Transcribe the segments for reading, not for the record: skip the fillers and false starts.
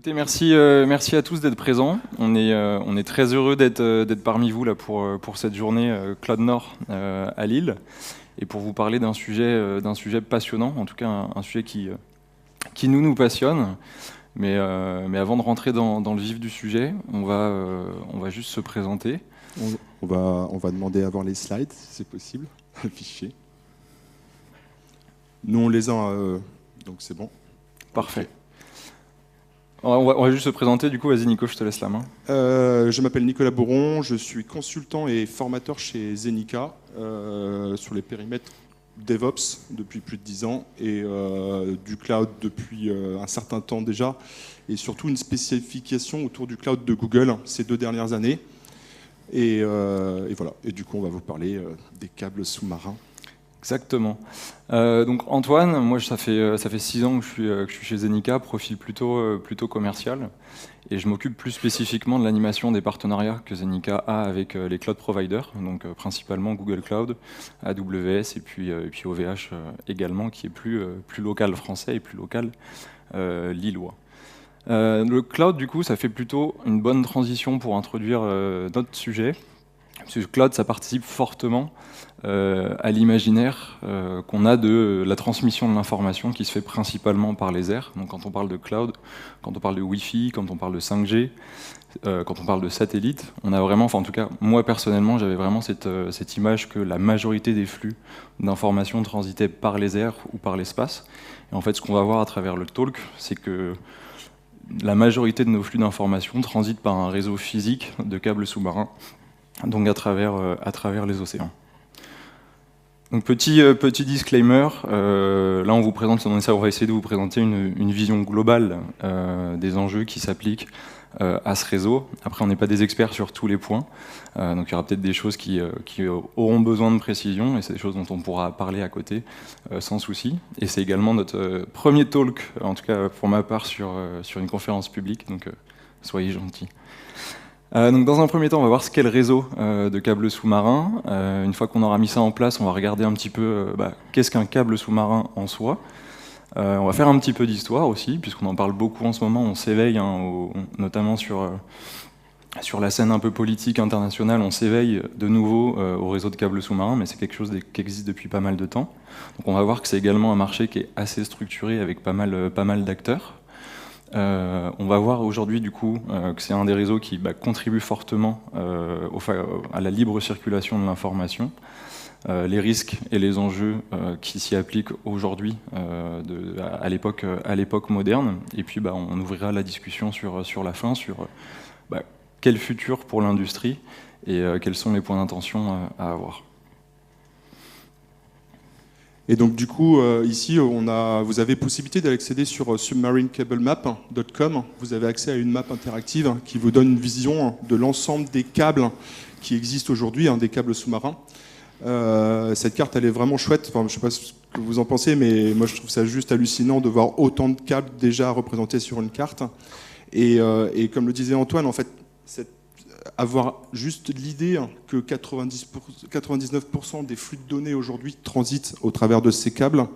Écoutez, merci à tous d'être présents. On est très heureux d'être parmi vous là pour cette journée Cloud Nord à Lille et pour vous parler d'un sujet passionnant, en tout cas un sujet qui nous passionne. Mais avant de rentrer dans le vif du sujet, on va juste se présenter. On va demander à voir les slides, si c'est possible, le fichier. Nous, on les a, donc c'est bon. Parfait. On va juste se présenter, du coup, vas-y Nico, je te laisse la main. Je m'appelle Nicolas Boron, je suis consultant et formateur chez Zenica sur les périmètres DevOps depuis plus de 10 ans et du cloud depuis un certain temps déjà, et surtout une spécification autour du cloud de Google ces 2 dernières années. Et voilà. Et du coup, on va vous parler des câbles sous-marins. Exactement. Donc Antoine, moi ça fait 6 ans que je suis chez Zenica, profil plutôt commercial, et je m'occupe plus spécifiquement de l'animation des partenariats que Zenica a avec les cloud providers, donc principalement Google Cloud, AWS et puis OVH également, qui est plus local français et plus local lillois. Le cloud, du coup, ça fait plutôt une bonne transition pour introduire notre sujet. Parce que le cloud, ça participe fortement à l'imaginaire qu'on a de la transmission de l'information qui se fait principalement par les airs. Donc quand on parle de cloud, quand on parle de Wi-Fi, quand on parle de 5G, quand on parle de satellite, on a vraiment, enfin en tout cas moi personnellement, j'avais vraiment cette image que la majorité des flux d'informations transitaient par les airs ou par l'espace. Et en fait, ce qu'on va voir à travers le talk, c'est que la majorité de nos flux d'informations transitent par un réseau physique de câbles sous-marins, donc à travers les océans. Donc petit disclaimer, là on vous présente, on va essayer de vous présenter une vision globale des enjeux qui s'appliquent à ce réseau. Après, on n'est pas des experts sur tous les points, donc il y aura peut-être des choses qui auront besoin de précision, et c'est des choses dont on pourra parler à côté sans souci. Et c'est également notre premier talk, en tout cas pour ma part, sur une conférence publique, donc soyez gentils. Donc dans un premier temps, on va voir ce qu'est le réseau de câbles sous-marins. Une fois qu'on aura mis ça en place, on va regarder un petit peu qu'est-ce qu'un câble sous-marin en soi. On va faire un petit peu d'histoire aussi, puisqu'on en parle beaucoup en ce moment. On s'éveille, notamment sur la scène un peu politique internationale, on s'éveille de nouveau au réseau de câbles sous-marins, mais c'est quelque chose qui existe depuis pas mal de temps. Donc on va voir que c'est également un marché qui est assez structuré avec pas mal d'acteurs. On va voir aujourd'hui du coup que c'est un des réseaux qui contribue fortement à la libre circulation de l'information, les risques et les enjeux qui s'y appliquent aujourd'hui à l'époque moderne, et puis on ouvrira la discussion sur la fin, sur quel futur pour l'industrie et quels sont les points d'intention à avoir. Et donc du coup, ici, vous avez possibilité d'accéder sur submarinecablemap.com. Vous avez accès à une map interactive qui vous donne une vision de l'ensemble des câbles qui existent aujourd'hui, des câbles sous-marins. Cette carte, elle est vraiment chouette. Enfin, je ne sais pas ce que vous en pensez, mais moi, je trouve ça juste hallucinant de voir autant de câbles déjà représentés sur une carte. Et comme le disait Antoine, en fait, avoir juste l'idée que 99% des flux de données aujourd'hui transitent au travers de ces câbles,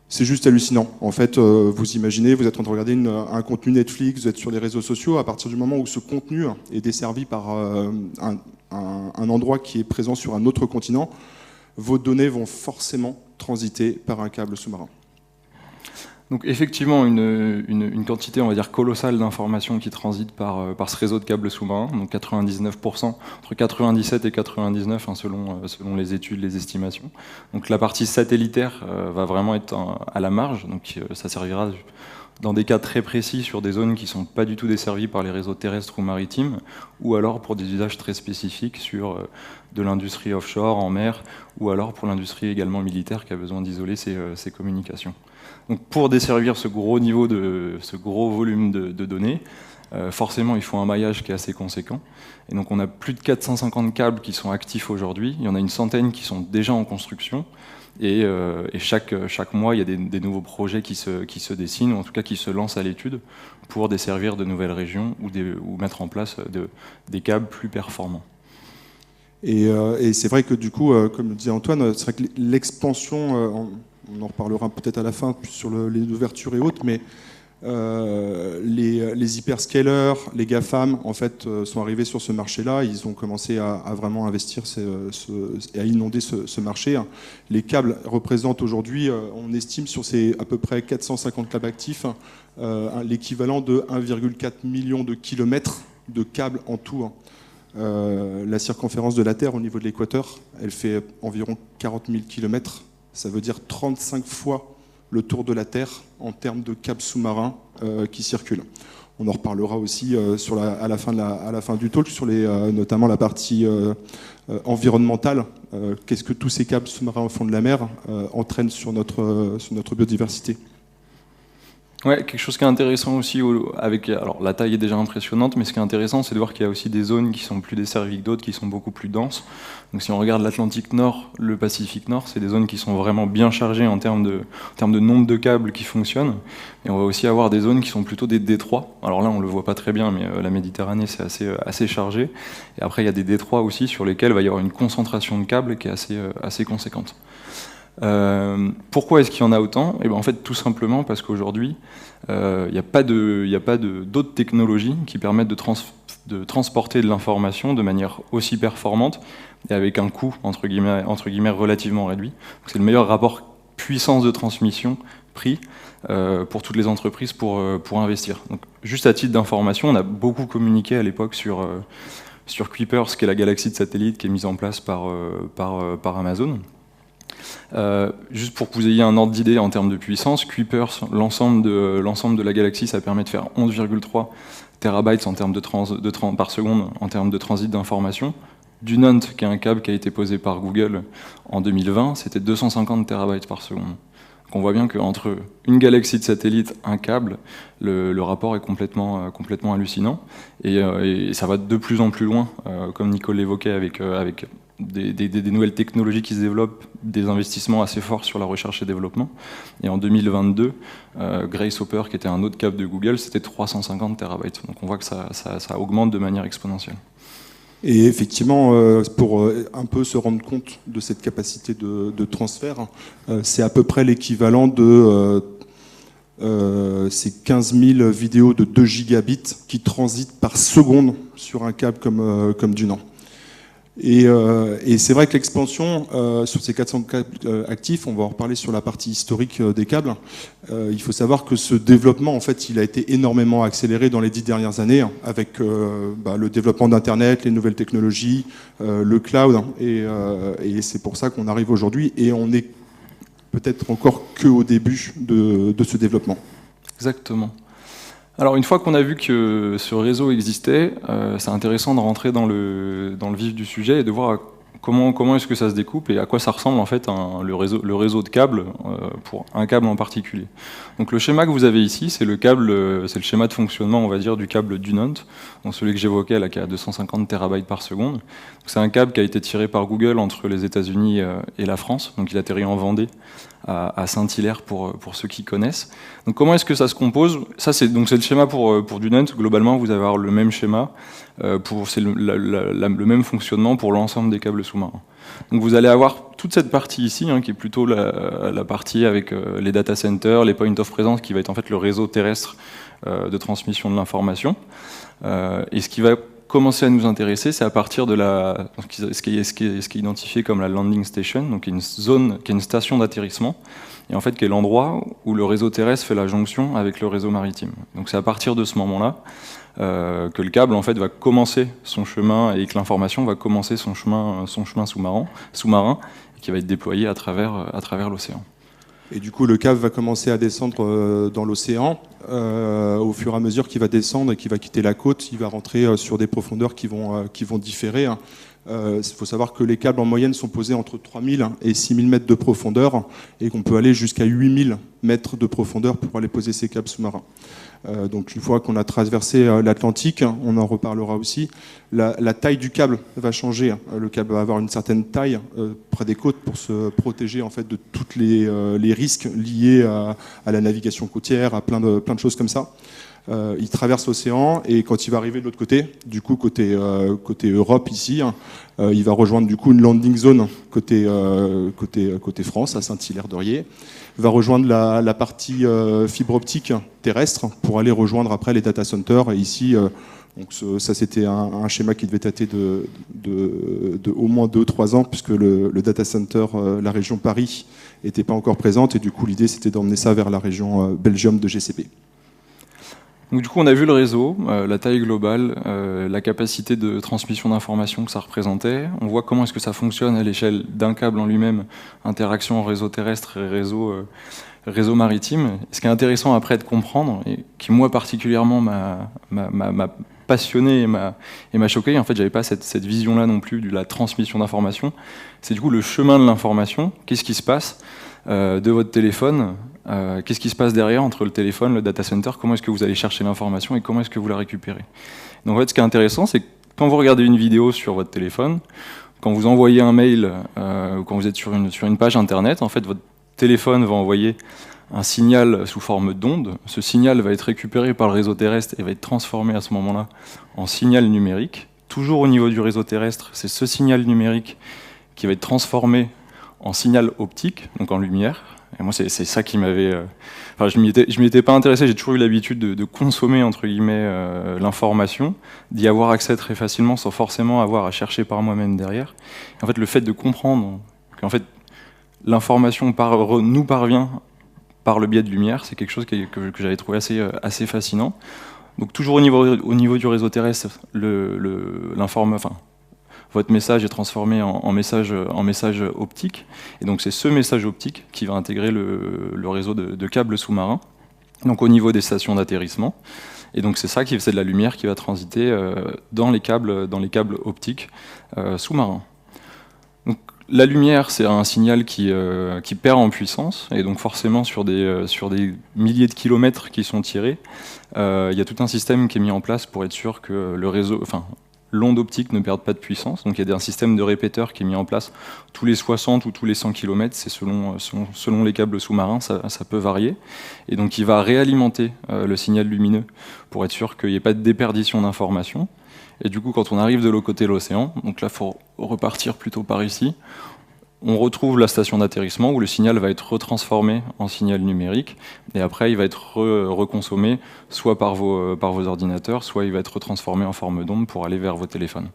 c'est juste hallucinant. En fait, vous imaginez, vous êtes en train de regarder un contenu Netflix, vous êtes sur les réseaux sociaux, à partir du moment où ce contenu est desservi par un endroit qui est présent sur un autre continent, vos données vont forcément transiter par un câble sous-marin. Donc effectivement, une quantité, on va dire, colossale d'informations qui transitent par ce réseau de câbles sous-marins, donc 99%, entre 97 et 99 selon les études, les estimations. Donc la partie satellitaire va vraiment être à la marge, donc ça servira dans des cas très précis sur des zones qui ne sont pas du tout desservies par les réseaux terrestres ou maritimes, ou alors pour des usages très spécifiques sur de l'industrie offshore, en mer, ou alors pour l'industrie également militaire qui a besoin d'isoler ses communications. Donc pour desservir ce gros volume de données, forcément il faut un maillage qui est assez conséquent. Et donc on a plus de 450 câbles qui sont actifs aujourd'hui, il y en a une centaine qui sont déjà en construction, et chaque mois il y a des nouveaux projets qui se dessinent, ou en tout cas qui se lancent à l'étude pour desservir de nouvelles régions ou mettre en place des câbles plus performants. Et c'est vrai que du coup, comme le disait Antoine, c'est vrai que l'expansion, on en reparlera peut-être à la fin sur les ouvertures et autres, mais Les hyperscalers, les GAFAM, en fait, sont arrivés sur ce marché-là. Ils ont commencé à vraiment investir et à inonder ce marché. Les câbles représentent aujourd'hui, on estime sur ces à peu près 450 câbles actifs, l'équivalent de 1,4 million de kilomètres de câbles en tout. La circonférence de la Terre au niveau de l'équateur, elle fait environ 40 000 kilomètres. Ça veut dire 35 fois le tour de la Terre en termes de câbles sous-marins qui circulent. On en reparlera aussi à la fin du talk sur notamment la partie environnementale. Qu'est-ce que tous ces câbles sous-marins au fond de la mer entraînent sur notre biodiversité. Ouais, quelque chose qui est intéressant aussi, alors la taille est déjà impressionnante, mais ce qui est intéressant, c'est de voir qu'il y a aussi des zones qui sont plus desservies que d'autres, qui sont beaucoup plus denses. Donc si on regarde l'Atlantique Nord, le Pacifique Nord, c'est des zones qui sont vraiment bien chargées en termes de nombre de câbles qui fonctionnent. Et on va aussi avoir des zones qui sont plutôt des détroits. Alors là, on le voit pas très bien, mais la Méditerranée, c'est assez chargé. Et après, il y a des détroits aussi sur lesquels il va y avoir une concentration de câbles qui est assez conséquente. Pourquoi est-ce qu'il y en a autant? Et ben en fait, tout simplement parce qu'aujourd'hui, il n'y a pas d'autres technologies qui permettent de transporter de l'information de manière aussi performante et avec un coût entre guillemets relativement réduit. C'est le meilleur rapport puissance de transmission prix pour toutes les entreprises pour investir. Donc, juste à titre d'information, on a beaucoup communiqué à l'époque sur Kuiper, qui est la galaxie de satellites qui est mise en place par Amazon. Juste pour que vous ayez un ordre d'idée en termes de puissance, Kuiper, l'ensemble de la galaxie, ça permet de faire 11,3 terabytes par seconde en termes de transit d'information. Dunant, qui est un câble qui a été posé par Google en 2020, c'était 250 terabytes par seconde. Donc on voit bien qu'entre une galaxie de satellites, un câble, le rapport est complètement hallucinant. Et ça va de plus en plus loin, comme Nicole l'évoquait, avec des nouvelles technologies qui se développent, des investissements assez forts sur la recherche et développement. Et en 2022, Grace Hopper, qui était un autre câble de Google, c'était 350 terabytes. Donc on voit que ça augmente de manière exponentielle. Et effectivement, pour un peu se rendre compte de cette capacité de transfert, c'est à peu près l'équivalent de ces 15 000 vidéos de 2 gigabits qui transitent par seconde sur un câble comme Dunant. Et c'est vrai que l'expansion sur ces 400 câbles actifs, on va en reparler sur la partie historique des câbles, il faut savoir que ce développement, en fait, il a été énormément accéléré dans les 10 dernières années avec le développement d'Internet, les nouvelles technologies, le cloud, et c'est pour ça qu'on arrive aujourd'hui, et on n'est peut-être encore qu'au début de ce développement. Exactement. Alors une fois qu'on a vu que ce réseau existait, c'est intéressant de rentrer dans le vif du sujet et de voir comment est-ce que ça se découpe et à quoi ça ressemble en fait le réseau de câbles pour un câble en particulier. Donc le schéma que vous avez ici, c'est le schéma de fonctionnement, on va dire, du câble Dunant, donc celui que j'évoquais là, qui a 250 terabytes par seconde. C'est un câble qui a été tiré par Google entre les États-Unis et la France, donc il atterrit en Vendée à Saint-Hilaire pour ceux qui connaissent. Donc comment est-ce que ça se compose? Ça c'est le schéma pour Dunant. Globalement, vous allez avoir le même schéma, c'est le même fonctionnement pour l'ensemble des câbles sous-marins. Donc vous allez avoir toute cette partie ici, qui est plutôt la partie avec les data centers, les points of presence, qui va être en fait le réseau terrestre de transmission de l'information. Et ce qui va commencer à nous intéresser, c'est à partir de ce qui est identifié comme la landing station, donc une zone qui est une station d'atterrissement, et en fait qui est l'endroit où le réseau terrestre fait la jonction avec le réseau maritime. Donc c'est à partir de ce moment-là que le câble en fait va commencer son chemin et que l'information va commencer son chemin sous-marin, qui va être déployé à travers l'océan. Et du coup, le câble va commencer à descendre dans l'océan. Au fur et à mesure qu'il va descendre et qu'il va quitter la côte, il va rentrer sur des profondeurs qui vont différer. Il faut savoir que les câbles en moyenne sont posés entre 3000 et 6000 mètres de profondeur et qu'on peut aller jusqu'à 8000 mètres de profondeur pour aller poser ces câbles sous-marins. Donc une fois qu'on a traversé l'Atlantique, on en reparlera aussi, la taille du câble va changer. Le câble va avoir une certaine taille près des côtes pour se protéger en fait de tous les risques liés à la navigation côtière, à plein de choses comme ça. il traverse l'océan et quand il va arriver de l'autre côté, du coup côté Europe ici, il va rejoindre du coup une landing zone côté France à Saint-Hilaire-d'Orier. Il va rejoindre la partie fibre optique terrestre pour aller rejoindre après les data centers. Et ici, donc ça c'était un schéma qui devait dater de au moins 2-3 ans puisque le data center, la région Paris, n'était pas encore présente et du coup l'idée c'était d'emmener ça vers la région Belgium de GCP. Donc, du coup, on a vu le réseau, la taille globale, la capacité de transmission d'informations que ça représentait. On voit comment est-ce que ça fonctionne à l'échelle d'un câble en lui-même, interaction réseau terrestre et réseau maritime. Ce qui est intéressant après de comprendre, et qui moi particulièrement m'a passionné et m'a choqué, en fait j'avais pas cette vision-là non plus de la transmission d'informations, c'est du coup le chemin de l'information, qu'est-ce qui se passe de votre téléphone, qu'est-ce qui se passe derrière entre le téléphone, le data center, comment est-ce que vous allez chercher l'information et comment est-ce que vous la récupérez. Donc en fait ce qui est intéressant, c'est que quand vous regardez une vidéo sur votre téléphone, quand vous envoyez un mail ou quand vous êtes sur une page internet, en fait votre téléphone va envoyer un signal sous forme d'onde. Ce signal va être récupéré par le réseau terrestre et va être transformé à ce moment-là en signal numérique. Toujours au niveau du réseau terrestre, c'est ce signal numérique qui va être transformé en signal optique, donc en lumière. Et moi, c'est ça qui m'avait... Enfin, je m'y étais pas intéressé, j'ai toujours eu l'habitude de consommer, entre guillemets, l'information, d'y avoir accès très facilement sans forcément avoir à chercher par moi-même derrière. Et en fait, le fait de comprendre qu'en fait, l'information nous parvient par le biais de lumière, c'est quelque chose que j'avais trouvé assez fascinant. Donc toujours au niveau du réseau terrestre, votre message est transformé en message optique. Et donc c'est ce message optique qui va intégrer le réseau de câbles sous-marins, donc au niveau des stations d'atterrissement. Et donc c'est de la lumière qui va transiter dans les câbles optiques sous-marins. Donc la lumière, c'est un signal qui perd en puissance, et donc forcément sur des milliers de kilomètres qui sont tirés, il y a tout un système qui est mis en place pour être sûr que l'onde optique ne perde pas de puissance. Donc il y a un système de répéteur qui est mis en place tous les 60 ou tous les 100 km, c'est selon les câbles sous-marins, ça peut varier. Et donc il va réalimenter le signal lumineux pour être sûr qu'il n'y ait pas de déperdition d'informations. Et du coup, quand on arrive de l'autre côté de l'océan, donc là, il faut repartir plutôt par ici, on retrouve la station d'atterrissement où le signal va être retransformé en signal numérique, et après, il va être reconsommé soit par vos ordinateurs, soit il va être retransformé en forme d'onde pour aller vers vos téléphones.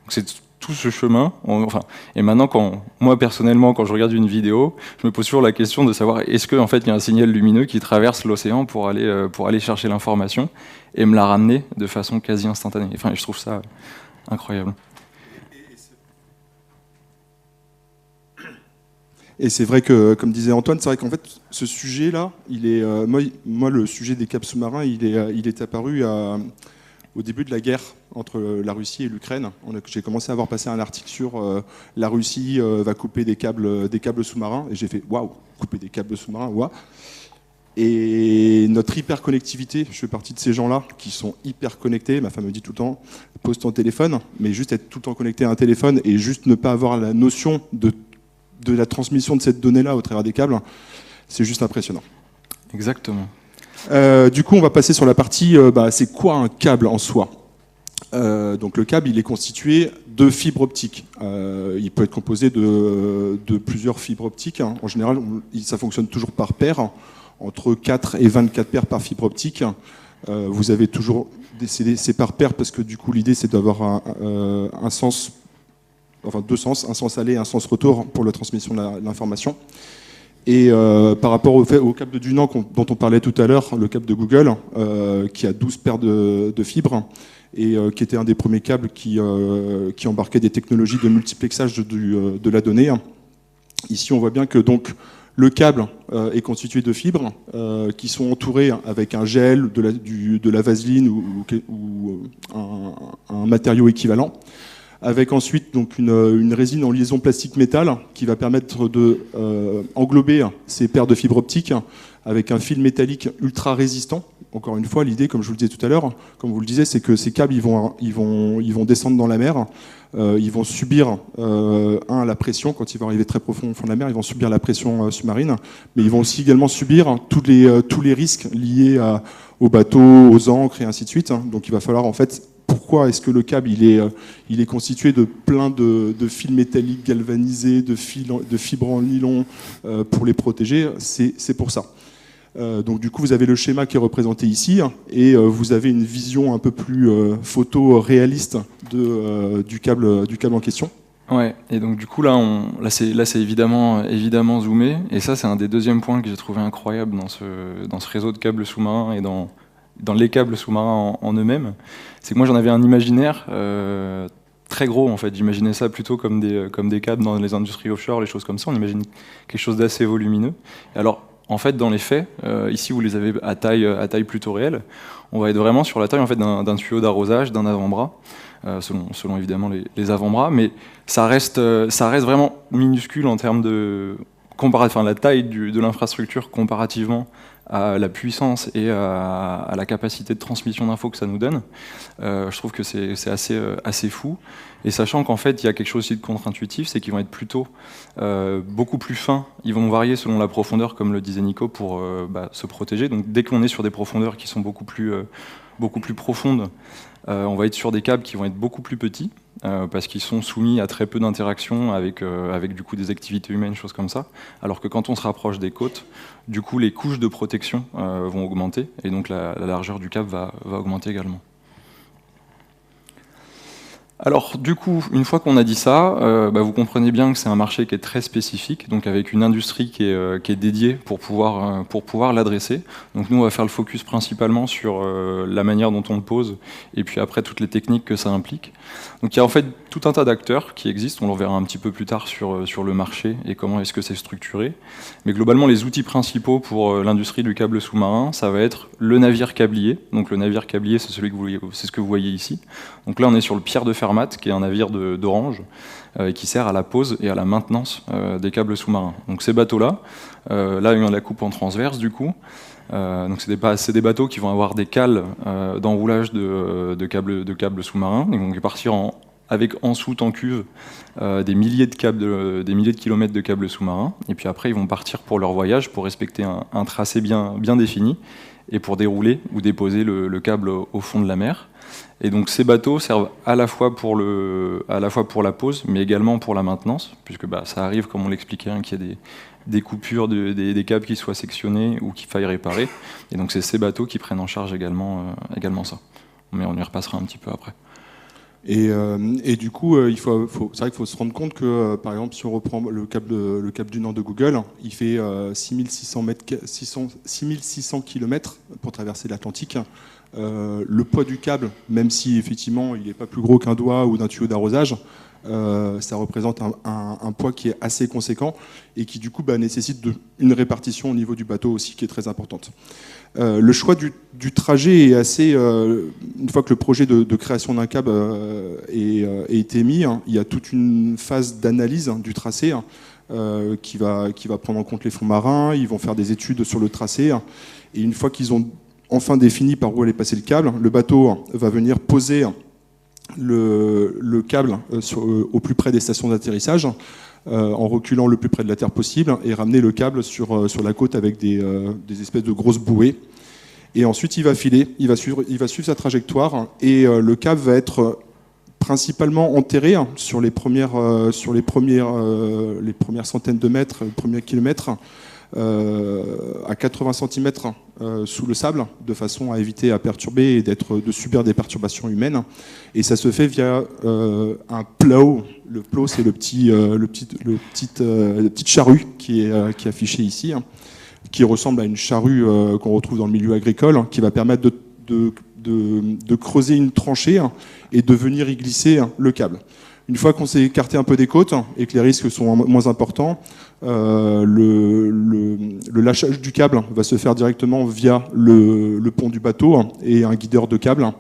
Donc c'est tout ce chemin. Et maintenant, moi personnellement, quand je regarde une vidéo, je me pose toujours la question de savoir est-ce qu'en fait, il y a un signal lumineux qui traverse l'océan pour aller chercher l'information et me la ramener de façon quasi instantanée. Enfin, je trouve ça incroyable. Et c'est vrai que, comme disait Antoine, c'est vrai qu'en fait, ce sujet-là, il est, moi, le sujet des câbles sous-marins, il est apparu au début de la guerre entre la Russie et l'Ukraine. J'ai commencé à avoir passé un article sur la Russie va couper des câbles sous-marins, et j'ai fait waouh, couper des câbles sous-marins, waouh. Et notre hyperconnectivité, je fais partie de ces gens-là qui sont hyper connectés. Ma femme me dit tout le temps, pose ton téléphone, mais juste être tout le temps connecté à un téléphone et juste ne pas avoir la notion de la transmission de cette donnée-là au travers des câbles, c'est juste impressionnant. Exactement. Du coup, on va passer sur la partie, c'est quoi un câble en soi ? Donc le câble, il est constitué de fibres optiques. Il peut être composé de plusieurs fibres optiques. En général, ça fonctionne toujours par paire, entre 4 et 24 paires par fibre optique. Vous avez toujours c'est par paire parce que du coup, l'idée, c'est d'avoir un sens, enfin deux sens, un sens aller et un sens retour pour la transmission de l'information. Et par rapport au câble du NAN dont on parlait tout à l'heure, le câble de Google, qui a 12 paires de fibres, et qui était un des premiers câbles qui embarquait des technologies de multiplexage de la donnée. Ici, on voit bien que donc, le câble est constitué de fibres qui sont entourées avec un gel, de la vaseline ou un matériau équivalent, avec ensuite donc une résine en liaison plastique-métal qui va permettre de englober ces paires de fibres optiques avec un fil métallique ultra résistant. encore une fois, l'idée, comme je vous le disais tout à l'heure, comme vous le disiez, c'est que ces câbles, ils vont descendre dans la mer, ils vont subir, la pression, quand ils vont arriver très profond au fond de la mer, ils vont subir la pression sous-marine, mais ils vont aussi également subir tous les risques liés aux bateaux, aux ancres et ainsi de suite. Donc il va falloir, en fait, pourquoi est-ce que le câble il est constitué de plein de fils métalliques galvanisés, de fibres en nylon pour les protéger, c'est pour ça. Donc du coup, vous avez le schéma qui est représenté ici, et vous avez une vision un peu plus photo-réaliste du câble en question. Ouais, et donc du coup là c'est évidemment zoomé, et ça c'est un des deuxièmes points que j'ai trouvé incroyable dans ce réseau de câbles sous-marins et dans les câbles sous-marins en eux-mêmes. C'est que moi j'en avais un imaginaire très gros en fait. J'imaginais ça plutôt comme des câbles dans les industries offshore, les choses comme ça. On imagine quelque chose d'assez volumineux. Et alors en fait, dans les faits, ici vous les avez à taille plutôt réelle, on va être vraiment sur la taille en fait d'un tuyau d'arrosage, d'un avant-bras, selon évidemment les avant-bras, mais ça reste vraiment minuscule en termes de la taille de l'infrastructure comparativement à la puissance et à la capacité de transmission d'infos que ça nous donne. Je trouve que c'est assez fou. Et sachant qu'en fait, il y a quelque chose aussi de contre-intuitif, c'est qu'ils vont être plutôt beaucoup plus fins. Ils vont varier selon la profondeur, comme le disait Nico, pour se protéger. Donc dès qu'on est sur des profondeurs qui sont beaucoup plus profondes, on va être sur des câbles qui vont être beaucoup plus petits, parce qu'ils sont soumis à très peu d'interactions avec du coup des activités humaines, choses comme ça. Alors que quand on se rapproche des côtes, du coup les couches de protection vont augmenter, et donc la largeur du câble va augmenter également. Alors du coup, une fois qu'on a dit ça, vous comprenez bien que c'est un marché qui est très spécifique, donc avec une industrie qui est dédiée pour pouvoir l'adresser. Donc nous, on va faire le focus principalement sur la manière dont on le pose, et puis après toutes les techniques que ça implique. Donc il y a en fait tout un tas d'acteurs qui existent, on le verra un petit peu plus tard sur le marché et comment est-ce que c'est structuré. Mais globalement, les outils principaux pour l'industrie du câble sous-marin, ça va être le navire câblier. Donc le navire câblier, c'est ce que vous voyez ici. Donc là, on est sur le Pierre de Fermat, qui est un navire d'Orange, qui sert à la pose et à la maintenance des câbles sous-marins. Donc ces bateaux-là, là, il y a la coupe en transverse, du coup. Donc c'est des bateaux qui vont avoir des cales d'enroulage de câbles sous-marins. Ils vont partir avec en soute en cuve des milliers de kilomètres de câbles sous-marins. Et puis après, ils vont partir pour leur voyage pour respecter un tracé bien défini et pour dérouler ou déposer le câble au fond de la mer. Et donc ces bateaux servent à la fois pour la pose, mais également pour la maintenance, puisque ça arrive, comme on l'expliquait, qu'il y a des coupures, des câbles qui soient sectionnés ou qu'il faille réparer. Et donc c'est ces bateaux qui prennent en charge également ça. Mais on y repassera un petit peu après. Et du coup, c'est vrai qu'il faut se rendre compte que, par exemple, si on reprend le câble du Nord de Google, il fait 6600 km pour traverser l'Atlantique. Le poids du câble, même si effectivement il n'est pas plus gros qu'un doigt ou d'un tuyau d'arrosage, ça représente un poids qui est assez conséquent et qui du coup nécessite une répartition au niveau du bateau aussi qui est très importante. Le choix du trajet est assez... une fois que le projet de création d'un câble a été mis, il y a toute une phase d'analyse du tracé qui va prendre en compte les fonds marins, ils vont faire des études sur le tracé, et une fois qu'ils ont enfin défini par où allait passer le câble, le bateau va venir poser le câble au plus près des stations d'atterrissage, en reculant le plus près de la terre possible, et ramener le câble sur la côte avec des espèces de grosses bouées. Et ensuite, il va filer, il va suivre sa trajectoire, et le câble va être principalement enterré sur les premières centaines de mètres, les premiers kilomètres, à 80 cm sous le sable, de façon à éviter à perturber et de subir des perturbations humaines. Et ça se fait via un plow. Le plow, c'est la petite charrue qui est affichée ici, qui ressemble à une charrue qu'on retrouve dans le milieu agricole, qui va permettre de creuser une tranchée et de venir y glisser le câble. Une fois qu'on s'est écarté un peu des côtes et que les risques sont moins importants, le lâchage du câble va se faire directement via le pont du bateau et un guideur de câble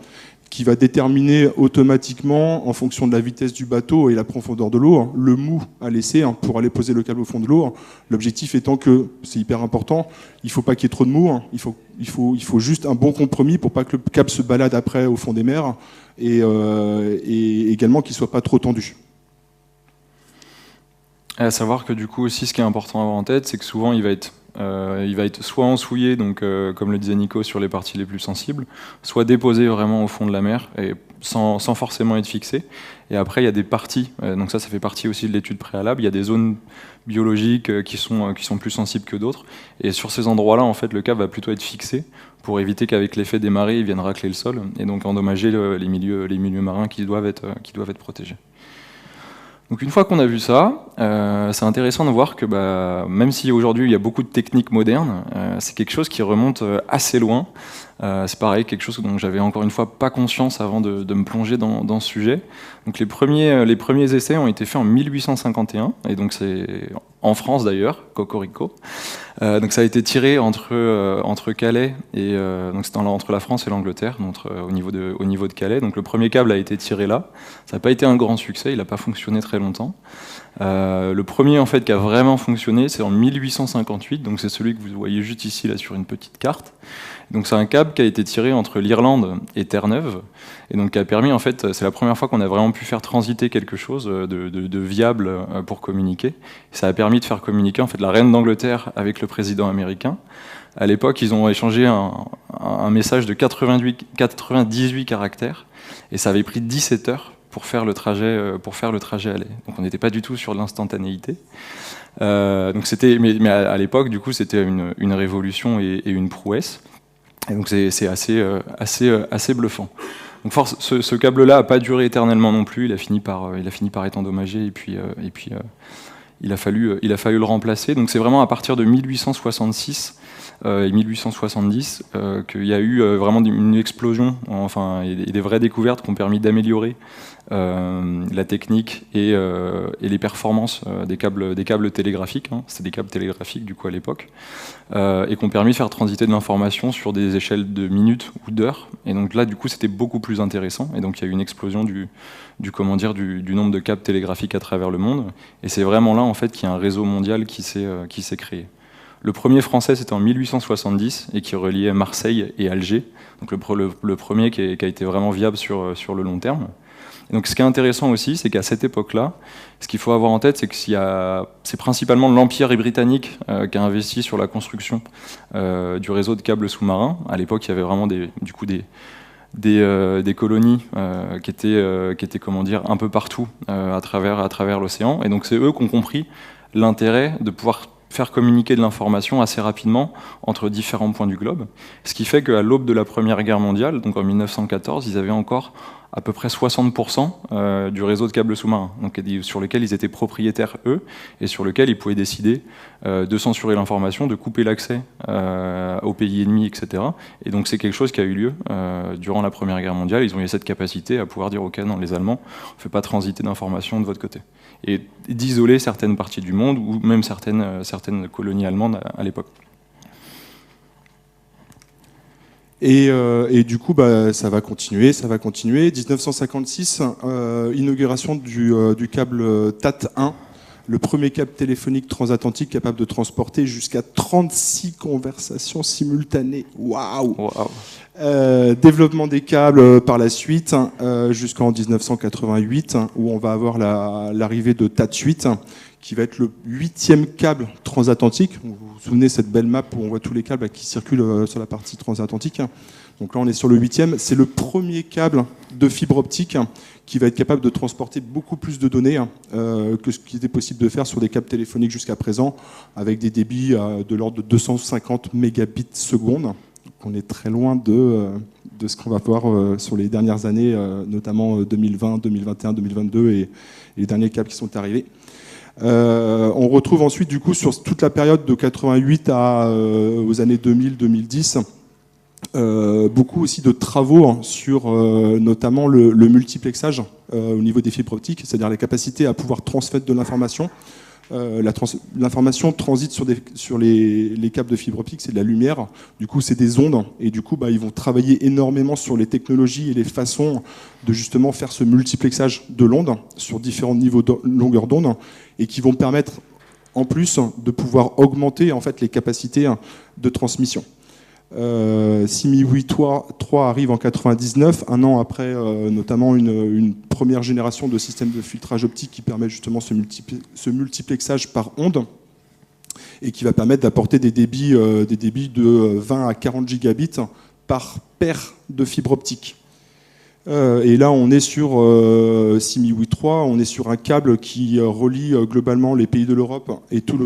qui va déterminer automatiquement, en fonction de la vitesse du bateau et la profondeur de l'eau, le mou à laisser pour aller poser le câble au fond de l'eau. L'objectif étant que, c'est hyper important, il ne faut pas qu'il y ait trop de mou, il faut juste un bon compromis pour pas que le câble se balade après au fond des mers et également qu'il ne soit pas trop tendu. À savoir que du coup aussi, ce qui est important à avoir en tête, c'est que souvent il va être soit ensouillé, donc comme le disait Nico, sur les parties les plus sensibles, soit déposé vraiment au fond de la mer et sans forcément être fixé. Et après, il y a des parties, donc ça fait partie aussi de l'étude préalable. Il y a des zones biologiques qui sont plus sensibles que d'autres. Et sur ces endroits-là, en fait, le câble va plutôt être fixé pour éviter qu'avec l'effet des marées, ils viennent racler le sol et donc endommager les milieux marins qui doivent être protégés. Donc une fois qu'on a vu ça, c'est intéressant de voir que même si aujourd'hui il y a beaucoup de techniques modernes, c'est quelque chose qui remonte assez loin. C'est pareil, quelque chose dont j'avais encore une fois pas conscience avant de me plonger dans ce sujet. Donc les premiers essais ont été faits en 1851, et donc c'est en France d'ailleurs, Cocorico. Donc ça a été tiré entre Calais et donc c'est entre la France et l'Angleterre, au niveau de Calais. Donc le premier câble a été tiré là. Ça n'a pas été un grand succès, il n'a pas fonctionné très longtemps. Le premier en fait qui a vraiment fonctionné, c'est en 1858. Donc c'est celui que vous voyez juste ici là sur une petite carte. Donc c'est un câble qui a été tiré entre l'Irlande et Terre-Neuve, et donc qui a permis, en fait, c'est la première fois qu'on a vraiment pu faire transiter quelque chose de viable pour communiquer. Ça a permis de faire communiquer en fait la reine d'Angleterre avec le président américain. À l'époque, ils ont échangé un message de 98 caractères, et ça avait pris 17 heures pour faire le trajet aller. Donc on n'était pas du tout sur l'instantanéité. Donc mais à l'époque, du coup, c'était une révolution et une prouesse. Et donc c'est assez bluffant. Donc ce câble-là n'a pas duré éternellement non plus. Il a fini par être endommagé et puis il a fallu le remplacer. Donc c'est vraiment à partir de 1866 et 1870 qu'il y a eu vraiment une explosion, et des vraies découvertes qui ont permis d'améliorer la technique et les performances des câbles télégraphiques. C'est des câbles télégraphiques du coup à l'époque, et qui ont permis de faire transiter de l'information sur des échelles de minutes ou d'heures. Et donc là du coup c'était beaucoup plus intéressant. Et donc il y a eu une explosion du nombre de câbles télégraphiques à travers le monde. Et c'est vraiment là en fait qu'il y a un réseau mondial qui s'est créé. Le premier français, c'était en 1870 et qui reliait Marseille et Alger. Donc le premier qui a été vraiment viable sur le long terme. Et donc ce qui est intéressant aussi, c'est qu'à cette époque-là, ce qu'il faut avoir en tête, c'est que c'est principalement l'Empire britannique qui a investi sur la construction du réseau de câbles sous-marins. À l'époque, il y avait vraiment des colonies qui étaient un peu partout à travers l'océan. Et donc c'est eux qui ont compris l'intérêt de pouvoir faire communiquer de l'information assez rapidement entre différents points du globe. Ce qui fait qu'à l'aube de la Première Guerre mondiale, donc en 1914, ils avaient encore à peu près 60% du réseau de câbles sous-marins, donc sur lequel ils étaient propriétaires eux, et sur lequel ils pouvaient décider de censurer l'information, de couper l'accès aux pays ennemis, etc. Et donc c'est quelque chose qui a eu lieu durant la Première Guerre mondiale. Ils ont eu cette capacité à pouvoir dire « Ok, non, les Allemands, on ne fait pas transiter d'informations de votre côté ». Et d'isoler certaines parties du monde, ou même certaines colonies allemandes à l'époque. Et du coup, ça va continuer. 1956, inauguration du câble TAT1, le premier câble téléphonique transatlantique capable de transporter jusqu'à 36 conversations simultanées. Waouh! Développement des câbles par la suite, jusqu'en 1988, où on va avoir l'arrivée de TAT8, qui va être le 8e câble transatlantique. Vous vous souvenez de cette belle map où on voit tous les câbles qui circulent sur la partie transatlantique. Donc là, on est sur le 8e. C'est le premier câble de fibre optique qui va être capable de transporter beaucoup plus de données que ce qui était possible de faire sur des câbles téléphoniques jusqu'à présent, avec des débits de l'ordre de 250 mégabits seconde. Donc on est très loin de ce qu'on va voir sur les dernières années, notamment 2020, 2021, 2022 et les derniers câbles qui sont arrivés. On retrouve ensuite, du coup, sur toute la période de 88 aux années 2000-2010, beaucoup aussi de travaux sur notamment le multiplexage au niveau des fibres optiques, c'est-à-dire la capacité à pouvoir transmettre de l'information L'information transite sur les câbles de fibre optique, c'est de la lumière, du coup c'est des ondes, et du coup ils vont travailler énormément sur les technologies et les façons de justement faire ce multiplexage de l'onde sur différents niveaux de longueur d'onde, et qui vont permettre en plus de pouvoir augmenter en fait les capacités de transmission. SIMI-WI 3 arrive en 99, un an après notamment une première génération de systèmes de filtrage optique qui permet justement ce multiplexage par onde et qui va permettre d'apporter des débits de 20 à 40 gigabits par paire de fibre optique. Et là, on est sur SIMI-WI 3, on est sur un câble qui relie globalement les pays de l'Europe et tout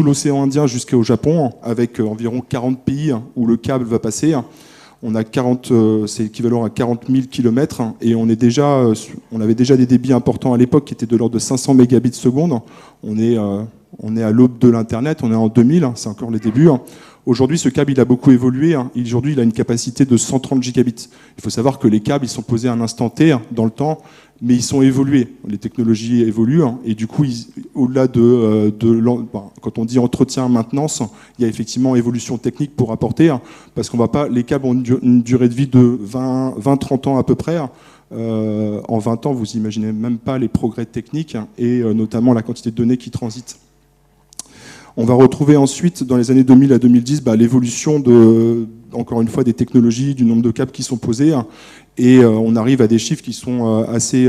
l'océan Indien jusqu'au Japon, avec environ 40 pays où le câble va passer. On a c'est équivalent à 40 000 km, et on avait déjà des débits importants à l'époque qui étaient de l'ordre de 500 mégabits seconde. On est à l'aube de l'Internet, on est en 2000, c'est encore les débuts. Aujourd'hui, ce câble il a beaucoup évolué. Aujourd'hui, il a une capacité de 130 gigabits. Il faut savoir que les câbles ils sont posés à un instant T dans le temps, mais ils sont évolués. Les technologies évoluent, et du coup, au-delà quand on dit entretien, maintenance, il y a effectivement évolution technique pour apporter, parce qu'on va pas. Les câbles ont une durée de vie de 20-30 ans à peu près. En 20 ans, vous imaginez même pas les progrès techniques et notamment la quantité de données qui transitent. On va retrouver ensuite, dans les années 2000 à 2010, l'évolution encore une fois, des technologies, du nombre de câbles qui sont posés. Et on arrive à des chiffres qui sont assez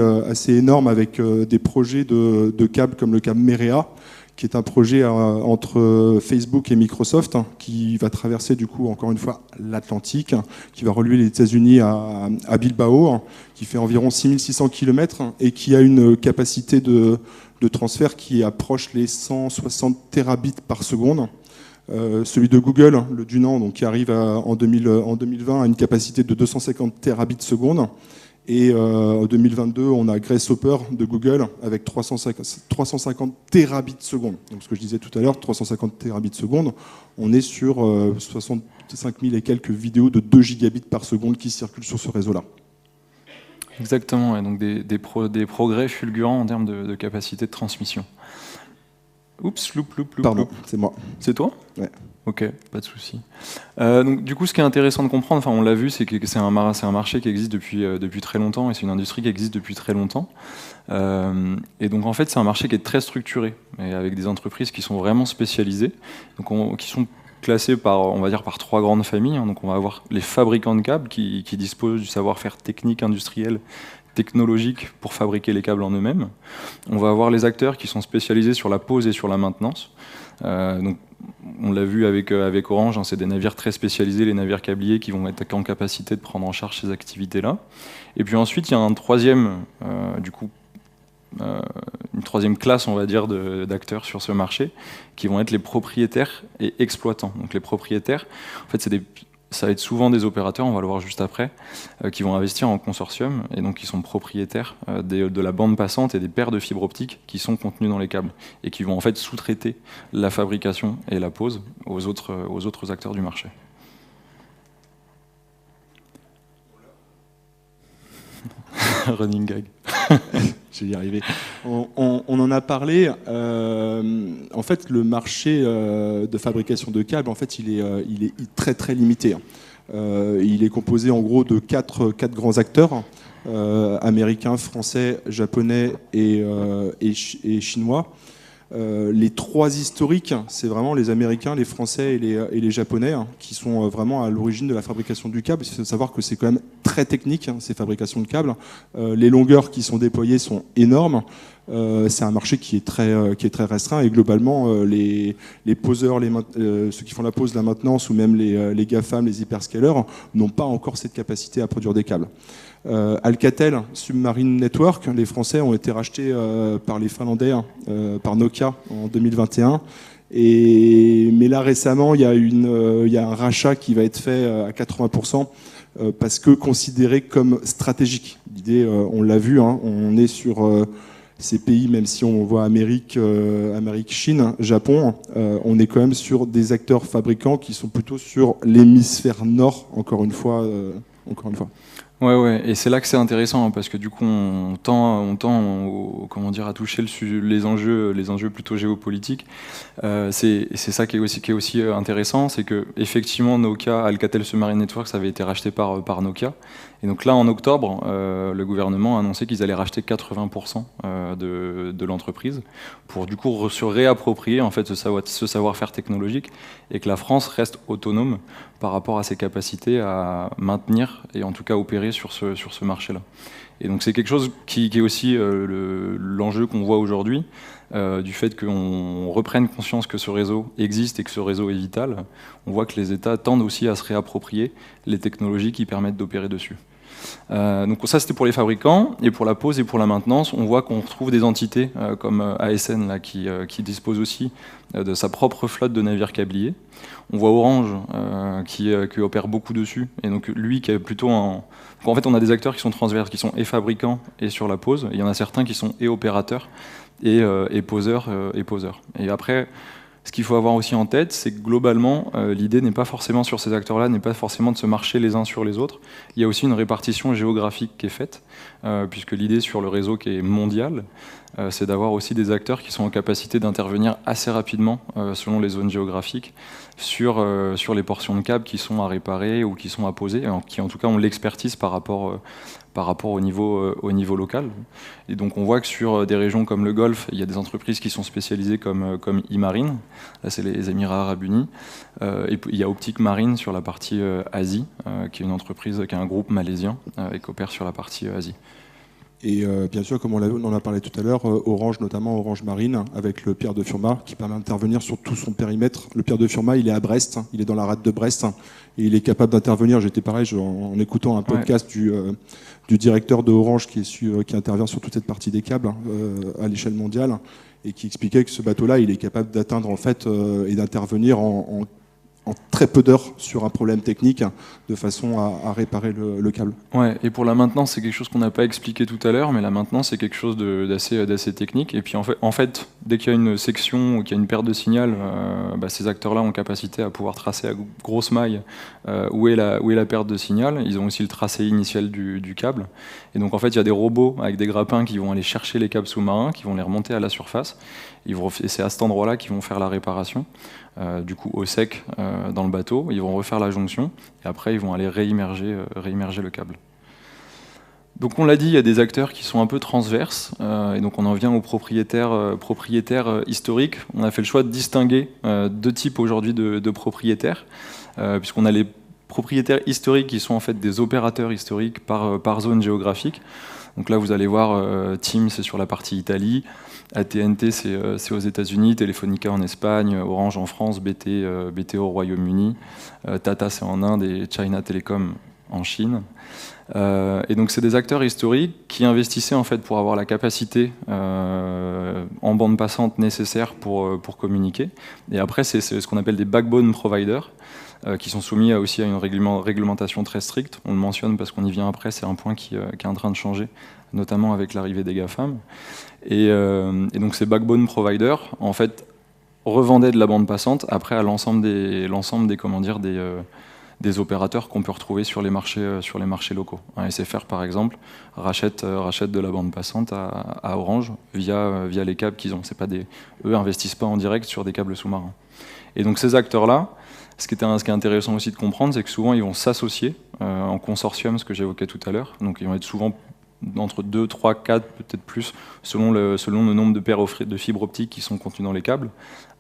énormes, avec des projets de câbles comme le câble Merea, qui est un projet entre Facebook et Microsoft, qui va traverser du coup encore une fois l'Atlantique, qui va relier les États-Unis à Bilbao, qui fait environ 6600 km et qui a une capacité de transfert qui approche les 160 terabits par seconde. Celui de Google, le Dunan, donc, qui arrive en 2020 à une capacité de 250 terabits seconde. Et en 2022, on a Grace Hopper de Google avec 350 terabits seconde. Donc ce que je disais tout à l'heure, 350 terabits seconde, on est sur 65 000 et quelques vidéos de 2 gigabits par seconde qui circulent sur ce réseau-là. Exactement, et donc des progrès fulgurants en termes de capacité de transmission. Oups, loup. Pardon, c'est moi. C'est toi ? Ouais. Ok, pas de souci. Donc du coup, ce qui est intéressant de comprendre, on l'a vu, c'est que c'est un marché qui existe depuis très longtemps, et c'est une industrie qui existe depuis très longtemps. Et donc en fait, c'est un marché qui est très structuré, et avec des entreprises qui sont vraiment spécialisées, donc qui sont classées par 3 grandes familles. Donc on va avoir les fabricants de câbles qui disposent du savoir-faire technique, industriel, technologique pour fabriquer les câbles en eux-mêmes. On va avoir les acteurs qui sont spécialisés sur la pose et sur la maintenance. Donc on l'a vu avec Orange, c'est des navires très spécialisés, les navires câbliers, qui vont être en capacité de prendre en charge ces activités-là. Et puis ensuite, il y a une troisième classe, on va dire, d'acteurs sur ce marché, qui vont être les propriétaires et exploitants. Donc les propriétaires, en fait, ça va être souvent des opérateurs, on va le voir juste après, qui vont investir en consortium, et donc qui sont propriétaires de la bande passante et des paires de fibres optiques qui sont contenues dans les câbles, et qui vont en fait sous-traiter la fabrication et la pose aux autres acteurs du marché. Running gag. Je vais y arriver. On en a parlé. En fait, le marché de fabrication de câbles, en fait, il est très très limité. Il est composé en gros de quatre grands acteurs, américains, français, japonais et chinois. Les trois historiques, c'est vraiment les Américains, les Français et les Japonais, qui sont vraiment à l'origine de la fabrication du câble. Il faut savoir que c'est quand même très technique, ces fabrications de câbles. Les longueurs qui sont déployées sont énormes. C'est un marché qui est très restreint, et globalement, les poseurs, ceux qui font la pose, la maintenance, ou même les GAFAM, les hyperscalers, n'ont pas encore cette capacité à produire des câbles. Alcatel Submarine Network, les Français ont été rachetés par les Finlandais, par Nokia en 2021. Mais là récemment, il y a un rachat qui va être fait à 80%, parce que considéré comme stratégique. L'idée, on l'a vu, on est sur ces pays, même si on voit Amérique, Chine, Japon, on est quand même sur des acteurs fabricants qui sont plutôt sur l'hémisphère nord, encore une fois. Ouais, et c'est là que c'est intéressant hein, parce que du coup on tend comment dire, à toucher les enjeux plutôt géopolitiques. C'est ça qui est aussi intéressant, c'est que effectivement Nokia, Alcatel Submarine Networks avait été racheté par Nokia, et donc là en octobre, le gouvernement a annoncé qu'ils allaient racheter 80% de l'entreprise pour du coup se réapproprier en fait ce savoir-faire technologique et que la France reste autonome par rapport à ses capacités à maintenir et en tout cas opérer sur ce marché-là. Et donc c'est quelque chose qui est aussi l'enjeu qu'on voit aujourd'hui, du fait qu'on reprenne conscience que ce réseau existe et que ce réseau est vital. On voit que les États tendent aussi à se réapproprier les technologies qui permettent d'opérer dessus. Donc ça c'était pour les fabricants, et pour la pose et pour la maintenance, on voit qu'on retrouve des entités comme ASN là, qui dispose aussi de sa propre flotte de navires câbliers. On voit Orange qui opère beaucoup dessus, et donc lui qui est plutôt en fait on a des acteurs qui sont transverses, qui sont et fabricants et sur la pose, et il y en a certains qui sont et opérateurs et poseurs. Et après, ce qu'il faut avoir aussi en tête, c'est que globalement, l'idée n'est pas forcément sur ces acteurs-là, n'est pas forcément de se marcher les uns sur les autres. Il y a aussi une répartition géographique qui est faite, puisque l'idée sur le réseau qui est mondial, c'est d'avoir aussi des acteurs qui sont en capacité d'intervenir assez rapidement, selon les zones géographiques, sur les portions de câbles qui sont à réparer ou qui sont à poser, qui en tout cas ont l'expertise par rapport au niveau local. Et donc on voit que sur des régions comme le Golfe, il y a des entreprises qui sont spécialisées comme e-Marine, là c'est les Émirats Arabes Unis, et il y a Optic Marine sur la partie Asie, qui est une entreprise, qui est un groupe malaisien, et qui opère sur la partie Asie. Et bien sûr, comme on en a parlé tout à l'heure, Orange, notamment Orange Marine, avec le Pierre de Furma, qui permet d'intervenir sur tout son périmètre. Le Pierre de Furma, il est à Brest, il est dans la rade de Brest, et il est capable d'intervenir. J'étais pareil en écoutant un podcast du directeur de Orange qui intervient sur toute cette partie des câbles à l'échelle mondiale, et qui expliquait que ce bateau-là, il est capable d'atteindre en fait et d'intervenir en très peu d'heures sur un problème technique de façon à réparer le câble. Ouais, et pour la maintenance, c'est quelque chose qu'on n'a pas expliqué tout à l'heure, mais la maintenance, c'est quelque chose d'assez technique. Et puis en fait, dès qu'il y a une section ou qu'il y a une perte de signal, ces acteurs-là ont capacité à pouvoir tracer à grosse maille où est la perte de signal. Ils ont aussi le tracé initial du câble. Et donc en fait, il y a des robots avec des grappins qui vont aller chercher les câbles sous-marins, qui vont les remonter à la surface. Et c'est à cet endroit-là qu'ils vont faire la réparation. Du coup au sec dans le bateau, ils vont refaire la jonction et après ils vont aller réimmerger le câble. Donc on l'a dit, il y a des acteurs qui sont un peu transverses et donc on en vient aux propriétaires historiques. On a fait le choix de distinguer deux types aujourd'hui de propriétaires, puisqu'on a les propriétaires historiques qui sont en fait des opérateurs historiques par zone géographique. Donc là vous allez voir TIM c'est sur la partie Italie, AT&T c'est aux États-Unis, Telefonica en Espagne, Orange en France, BT au Royaume-Uni, Tata c'est en Inde et China Telecom en Chine. Et donc c'est des acteurs historiques qui investissaient en fait pour avoir la capacité en bande passante nécessaire pour communiquer. Et après c'est ce qu'on appelle des backbone providers qui sont soumis aussi à une réglementation très stricte. On le mentionne parce qu'on y vient après, c'est un point qui est en train de changer, notamment avec l'arrivée des GAFAM. Et donc ces backbone providers, en fait, revendaient de la bande passante après à l'ensemble des opérateurs qu'on peut retrouver sur les marchés locaux. Un SFR, par exemple, rachète de la bande passante à Orange via les câbles qu'ils ont. Eux investissent pas en direct sur des câbles sous-marins. Et donc ces acteurs-là, ce qui est intéressant aussi de comprendre, c'est que souvent ils vont s'associer en consortium, ce que j'évoquais tout à l'heure. Donc ils vont être souvent entre 2, 3, 4, peut-être plus, selon le nombre de paires de fibres optiques qui sont contenues dans les câbles,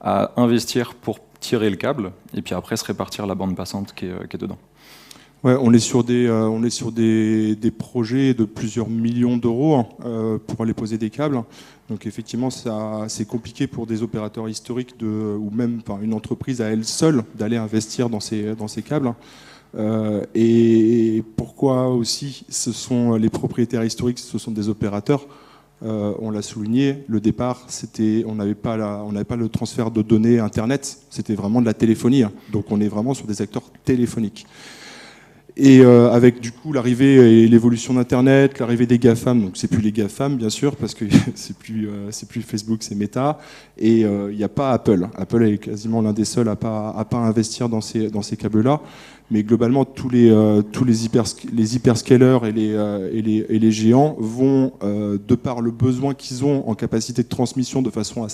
à investir pour tirer le câble, et puis après se répartir la bande passante qui est dedans. Ouais, on est sur des projets de plusieurs millions d'euros pour aller poser des câbles. Donc effectivement, c'est compliqué pour des opérateurs historiques ou même une entreprise à elle seule d'aller investir dans ces câbles. Et pourquoi aussi ce sont les propriétaires historiques, ce sont des opérateurs. On l'a souligné, le départ, on n'avait pas le transfert de données Internet, c'était vraiment de la téléphonie. Donc on est vraiment sur des acteurs téléphoniques. Et avec du coup l'arrivée et l'évolution d'Internet, l'arrivée des GAFAM, donc c'est plus les GAFAM bien sûr, parce que c'est plus Facebook, c'est Meta, et il n'y a pas Apple. Apple est quasiment l'un des seuls à pas investir dans ces câbles-là. Mais globalement, tous les hyperscalers et les géants vont, de par le besoin qu'ils ont en capacité de transmission de façon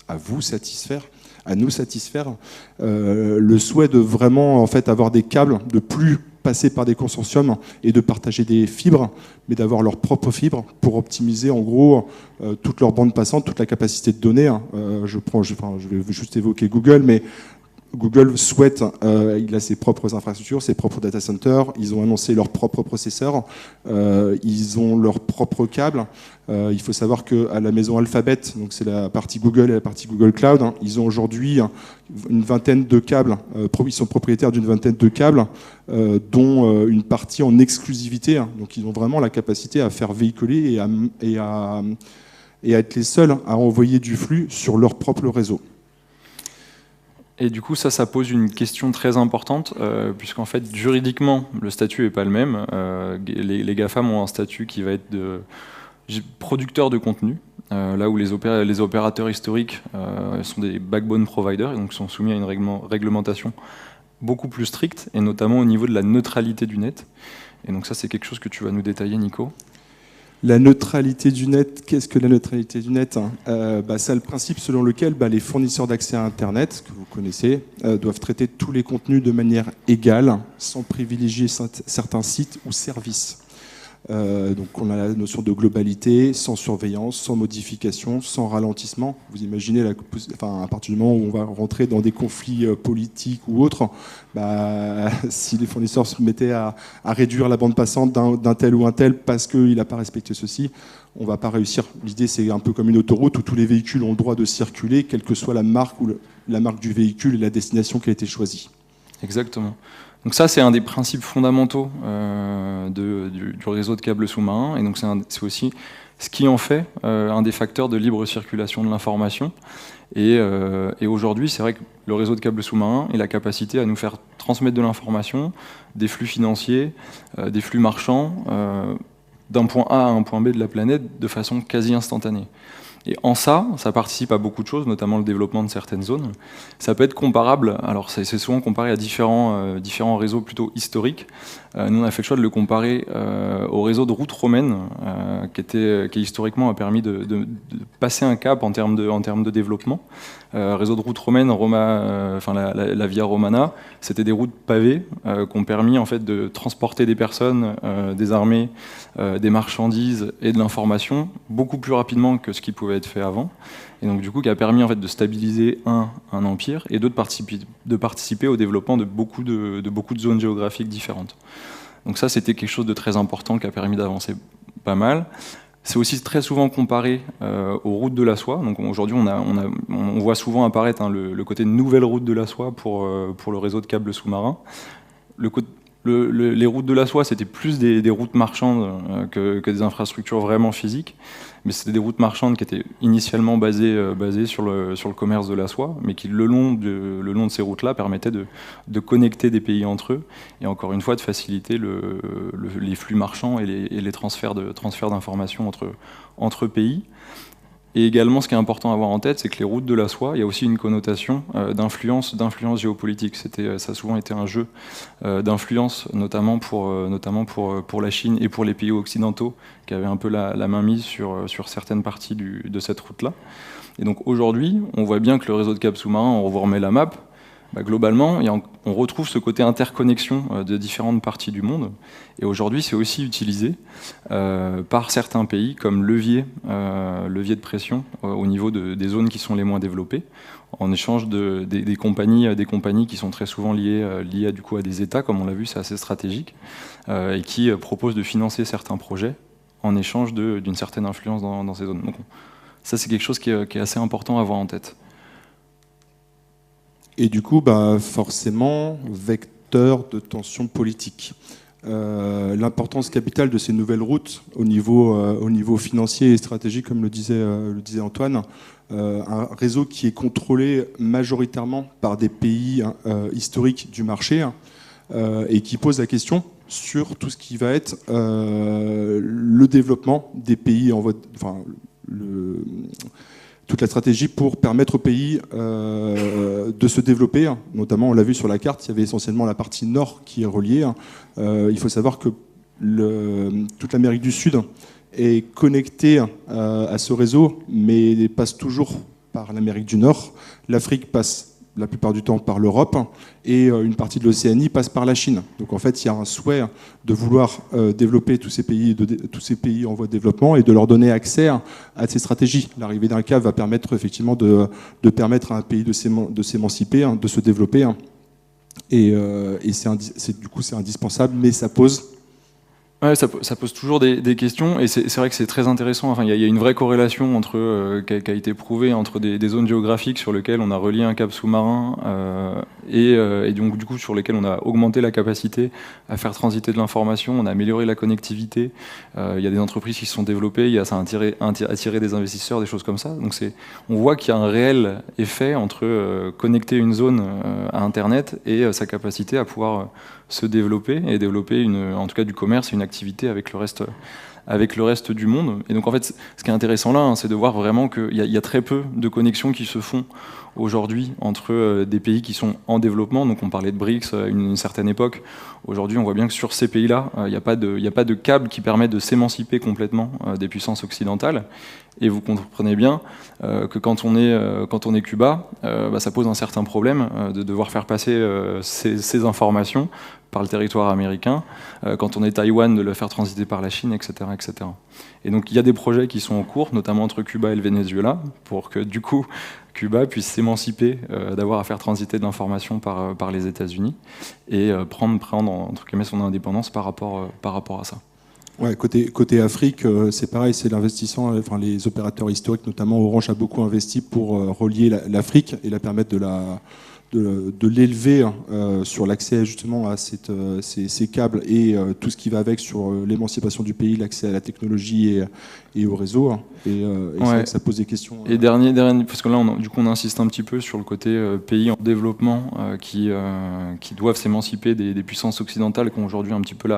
à nous satisfaire, le souhait de vraiment en fait avoir des câbles, de plus passer par des consortiums et de partager des fibres, mais d'avoir leurs propres fibres pour optimiser en gros toute leur bande passante, toute la capacité de données. Je vais juste évoquer Google, mais Google souhaite, il a ses propres infrastructures, ses propres data centers, ils ont annoncé leurs propres processeurs, ils ont leurs propres câbles. Il faut savoir qu'à la maison Alphabet, donc c'est la partie Google et la partie Google Cloud, ils ont aujourd'hui une vingtaine de câbles, ils sont propriétaires d'une vingtaine de câbles, dont une partie en exclusivité. Donc ils ont vraiment la capacité à faire véhiculer et à être les seuls à envoyer du flux sur leur propre réseau. Et du coup, ça pose une question très importante, puisqu'en fait, juridiquement, le statut n'est pas le même. Les GAFAM ont un statut qui va être de producteur de contenu, là où les opérateurs historiques sont des backbone providers, et donc sont soumis à une réglementation beaucoup plus stricte, et notamment au niveau de la neutralité du net. Et donc ça, c'est quelque chose que tu vas nous détailler, Nico. La neutralité du net, qu'est-ce que la neutralité du net ? C'est le principe selon lequel les fournisseurs d'accès à Internet, que vous connaissez, doivent traiter tous les contenus de manière égale, sans privilégier certains sites ou services. Donc on a la notion de globalité, sans surveillance, sans modification, sans ralentissement. Vous imaginez, à partir du moment où on va rentrer dans des conflits politiques ou autres, si les fournisseurs se mettaient à réduire la bande passante d'un tel ou un tel parce qu'il n'a pas respecté ceci, on ne va pas réussir. L'idée, c'est un peu comme une autoroute où tous les véhicules ont le droit de circuler, quelle que soit la marque la marque du véhicule et la destination qui a été choisie. Exactement. Donc ça, c'est un des principes fondamentaux du réseau de câbles sous-marins, et donc c'est aussi ce qui en fait un des facteurs de libre circulation de l'information. Et aujourd'hui, c'est vrai que le réseau de câbles sous-marins a la capacité à nous faire transmettre de l'information, des flux financiers, des flux marchands, d'un point A à un point B de la planète de façon quasi instantanée. Et en ça participe à beaucoup de choses, notamment le développement de certaines zones. Ça peut être comparable, alors c'est souvent comparé à différents réseaux plutôt historiques. Nous, on a fait le choix de le comparer au réseau de routes romaines, qui historiquement a permis de passer un cap en termes de développement. Réseau de routes romaines, la Via Romana, c'était des routes pavées qui ont permis en fait de transporter des personnes, des armées, des marchandises et de l'information beaucoup plus rapidement que ce qui pouvait être fait avant. Et donc du coup, qui a permis en fait de stabiliser un empire et de participer au développement de beaucoup de zones géographiques différentes. Donc ça, c'était quelque chose de très important qui a permis d'avancer pas mal. C'est aussi très souvent comparé aux routes de la soie. Donc aujourd'hui, on voit souvent apparaître le côté nouvelle route de la soie pour le réseau de câbles sous-marins. Les routes de la soie, c'était plus des routes marchandes que des infrastructures vraiment physiques. Mais c'était des routes marchandes qui étaient initialement basées sur le commerce de la soie, mais qui, le long de ces routes-là, permettaient de connecter des pays entre eux, et encore une fois, de faciliter les flux marchands et les transferts d'informations entre pays. Et également, ce qui est important à avoir en tête, c'est que les routes de la soie, il y a aussi une connotation d'influence géopolitique. Ça a souvent été un jeu d'influence, notamment pour la Chine et pour les pays occidentaux, qui avaient un peu la main mise sur certaines parties de cette route-là. Et donc aujourd'hui, on voit bien que le réseau de câbles sous-marins, on vous remet la map, globalement, on retrouve ce côté interconnexion de différentes parties du monde. Et aujourd'hui, c'est aussi utilisé par certains pays comme levier de pression au niveau des zones qui sont les moins développées, en échange des compagnies qui sont très souvent liées à des États, comme on l'a vu, c'est assez stratégique, et qui proposent de financer certains projets en échange d'une certaine influence dans ces zones. Donc, ça, c'est quelque chose qui est assez important à avoir en tête. Et du coup, forcément, vecteur de tension politique. L'importance capitale de ces nouvelles routes au niveau financier et stratégique, comme le disait Antoine, un réseau qui est contrôlé majoritairement par des pays historiques du marché, et qui pose la question sur tout ce qui va être le développement des pays en voie, toute la stratégie pour permettre aux pays de se développer. Notamment, on l'a vu sur la carte, il y avait essentiellement la partie nord qui est reliée. Il faut savoir que toute l'Amérique du Sud est connectée à ce réseau, mais passe toujours par l'Amérique du Nord. L'Afrique passe la plupart du temps par l'Europe, et une partie de l'Océanie passe par la Chine. Donc en fait, il y a un souhait de vouloir développer tous ces pays en voie de développement et de leur donner accès à ces stratégies. L'arrivée d'un câble va permettre effectivement de permettre à un pays de s'émanciper, de se développer. Et du coup, c'est indispensable, mais ça pose... Ouais, ça pose toujours des questions, et c'est vrai que c'est très intéressant. Enfin, il y a une vraie corrélation entre, qui a été prouvée entre des zones géographiques sur lesquelles on a relié un câble sous-marin et donc du coup sur lesquelles on a augmenté la capacité à faire transiter de l'information, on a amélioré la connectivité. Il y a des entreprises qui se sont développées, ça a attiré des investisseurs, des choses comme ça. Donc on voit qu'il y a un réel effet entre connecter une zone à Internet et sa capacité à pouvoir se développer et développer en tout cas du commerce et une activité avec le reste du monde. Et donc en fait, ce qui est intéressant là, c'est de voir vraiment qu'il y a très peu de connexions qui se font aujourd'hui entre des pays qui sont en développement. Donc on parlait de BRICS à une certaine époque. Aujourd'hui, on voit bien que sur ces pays-là, il n'y a pas de câble qui permet de s'émanciper complètement des puissances occidentales. Et vous comprenez bien que quand on est Cuba, ça pose un certain problème de devoir faire passer ces informations par le territoire américain, quand on est Taïwan, de le faire transiter par la Chine, etc., etc. Et donc il y a des projets qui sont en cours, notamment entre Cuba et le Venezuela, pour que du coup Cuba puisse s'émanciper d'avoir à faire transiter de l'information par les États-Unis et prendre entre guillemets son indépendance par rapport à ça. Ouais, côté Afrique, c'est pareil, c'est l'investissement, enfin les opérateurs historiques, notamment Orange, a beaucoup investi pour relier l'Afrique et la permettre de l'élever sur l'accès justement à ces câbles et tout ce qui va avec sur l'émancipation du pays, l'accès à la technologie et au réseau. Et c'est vrai que ça pose des questions. Et dernier, parce que là, on insiste un petit peu sur le côté pays en développement qui doivent s'émanciper des puissances occidentales qui ont aujourd'hui un petit peu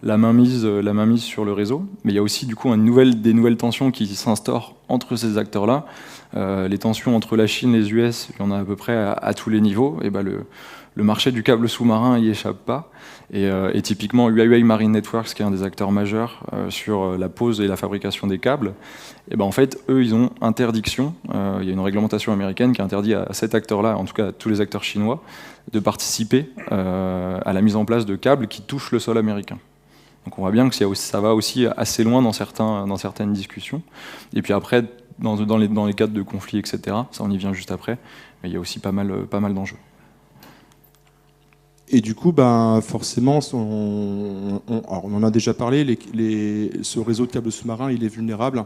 la mainmise sur le réseau. Mais il y a aussi du coup des nouvelles tensions qui s'instaurent entre ces acteurs-là. Les tensions entre la Chine et les US, il y en a à peu près à tous les niveaux. Et le marché du câble sous-marin y échappe pas. Et typiquement, Huawei Marine Networks, qui est un des acteurs majeurs sur la pose et la fabrication des câbles, et en fait, eux, ils ont interdiction. Il y a une réglementation américaine qui interdit à cet acteur-là, en tout cas à tous les acteurs chinois, de participer à la mise en place de câbles qui touchent le sol américain. Donc on voit bien que ça va aussi assez loin dans certaines discussions. Et puis après, dans les cadres de conflits, etc., ça on y vient juste après, mais il y a aussi pas mal d'enjeux. Et du coup, forcément, on en a déjà parlé, ce réseau de câbles sous-marins, il est vulnérable.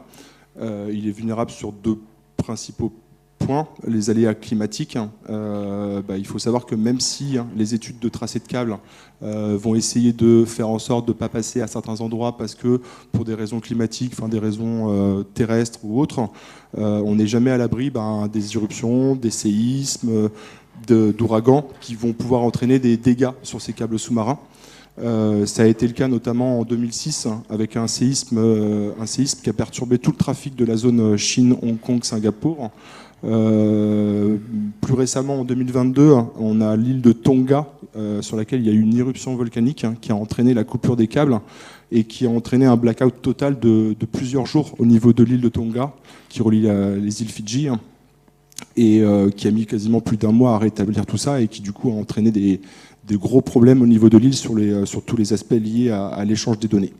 Il est vulnérable sur deux principaux points. Les aléas climatiques. Il faut savoir que même si les études de tracé de câbles vont essayer de faire en sorte de ne pas passer à certains endroits parce que pour des raisons climatiques, des raisons terrestres ou autres, on n'est jamais à l'abri des éruptions, des séismes, d'ouragans qui vont pouvoir entraîner des dégâts sur ces câbles sous-marins. Ça a été le cas notamment en 2006 avec un séisme qui a perturbé tout le trafic de la zone Chine, Hong Kong, Singapour. Plus récemment, en 2022, on a l'île de Tonga sur laquelle il y a eu une éruption volcanique qui a entraîné la coupure des câbles et qui a entraîné un blackout total de plusieurs jours au niveau de l'île de Tonga qui relie les îles Fidji et qui a mis quasiment plus d'un mois à rétablir tout ça et qui du coup a entraîné des gros problèmes au niveau de l'île sur tous les aspects liés à l'échange des données.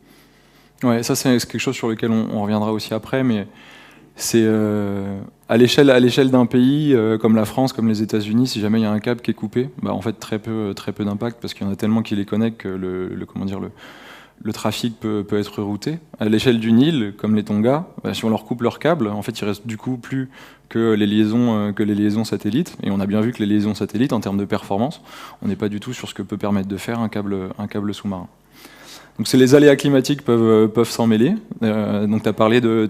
Ouais, ça c'est quelque chose sur lequel on reviendra aussi après, mais c'est à l'échelle d'un pays comme la France, comme les États-Unis, si jamais il y a un câble qui est coupé, en fait très peu d'impact parce qu'il y en a tellement qui les connectent que le trafic peut être routé. À l'échelle d'une île, comme les Tonga, si on leur coupe leur câble, en fait, il reste du coup plus que les liaisons satellites. Et on a bien vu que les liaisons satellites, en termes de performance, on n'est pas du tout sur ce que peut permettre de faire un câble sous-marin. Donc c'est les aléas climatiques peuvent s'en mêler. Donc tu as parlé de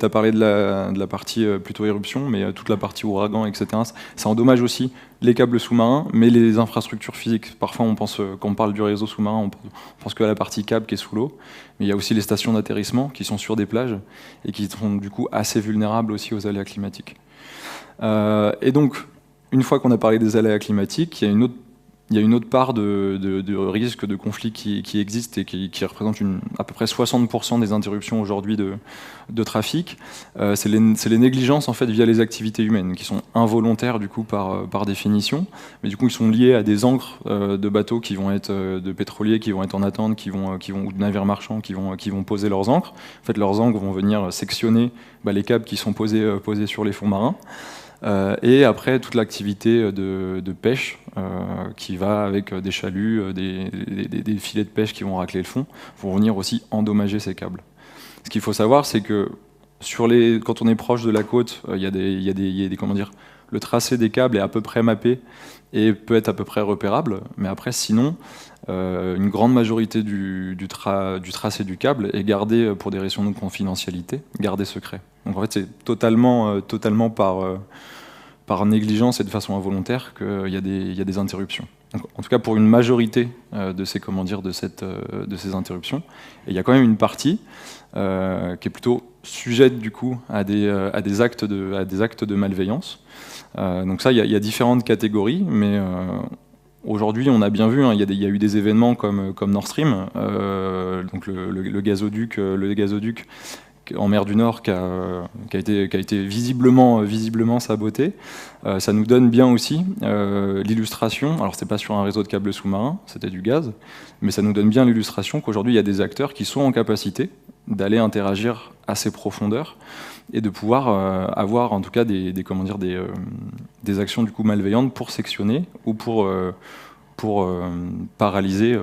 la partie plutôt éruption, mais toute la partie ouragan, etc. Ça endommage aussi les câbles sous-marins, mais les infrastructures physiques. Parfois quand on parle du réseau sous-marin, on pense qu'à la partie câble qui est sous l'eau, mais il y a aussi les stations d'atterrissement qui sont sur des plages et qui sont du coup assez vulnérables aussi aux aléas climatiques. Et donc, une fois qu'on a parlé des aléas climatiques, il y a une autre part de risque, de conflit qui existe et qui représente à peu près 60% des interruptions aujourd'hui de trafic. C'est les négligences en fait via les activités humaines qui sont involontaires du coup par définition, mais du coup ils sont liés à des ancres de bateaux qui vont être de pétroliers qui vont être en attente, ou de navires marchands qui vont poser leurs ancres. En fait, leurs ancres vont venir sectionner les câbles qui sont posés sur les fonds marins. Et après toute l'activité de pêche qui va avec des chaluts, des filets de pêche qui vont racler le fond, vont venir aussi endommager ces câbles. Ce qu'il faut savoir, c'est que quand on est proche de la côte, le tracé des câbles est à peu près mappé et peut être à peu près repérable, mais après sinon une grande majorité du tracé du câble est gardé pour des raisons de confidentialité, gardé secret. Donc en fait c'est totalement par négligence et de façon involontaire qu'il y a des interruptions. Donc, en tout cas pour une majorité de ces interruptions. Et il y a quand même une partie qui est plutôt sujette du coup à des actes de malveillance. Donc ça, il y a différentes catégories, mais aujourd'hui, on a bien vu, il y a eu des événements comme Nord Stream, donc le gazoduc en mer du Nord qui a été visiblement saboté. Ça nous donne bien aussi l'illustration, alors c'est pas sur un réseau de câbles sous-marins, c'était du gaz, mais ça nous donne bien l'illustration qu'aujourd'hui il y a des acteurs qui sont en capacité d'aller interagir à ces profondeurs et de pouvoir avoir en tout cas des actions du coup malveillantes pour sectionner ou pour paralyser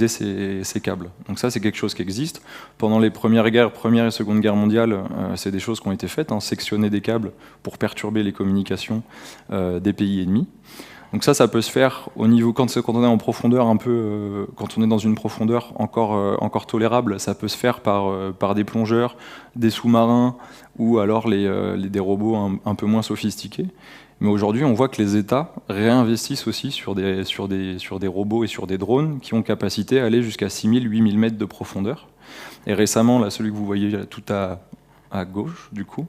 ces câbles. Donc ça, c'est quelque chose qui existe. Pendant les première et seconde guerre mondiale, c'est des choses qui ont été faites, sectionner des câbles pour perturber les communications des pays ennemis. Donc ça peut se faire au niveau quand on est en profondeur quand on est dans une profondeur encore tolérable, ça peut se faire par des plongeurs, des sous-marins ou alors des robots un peu moins sophistiqués. Mais aujourd'hui, on voit que les États réinvestissent aussi sur des robots et sur des drones qui ont capacité à aller jusqu'à 6000, 8000 mètres de profondeur. Et récemment, là, celui que vous voyez tout à gauche, du coup,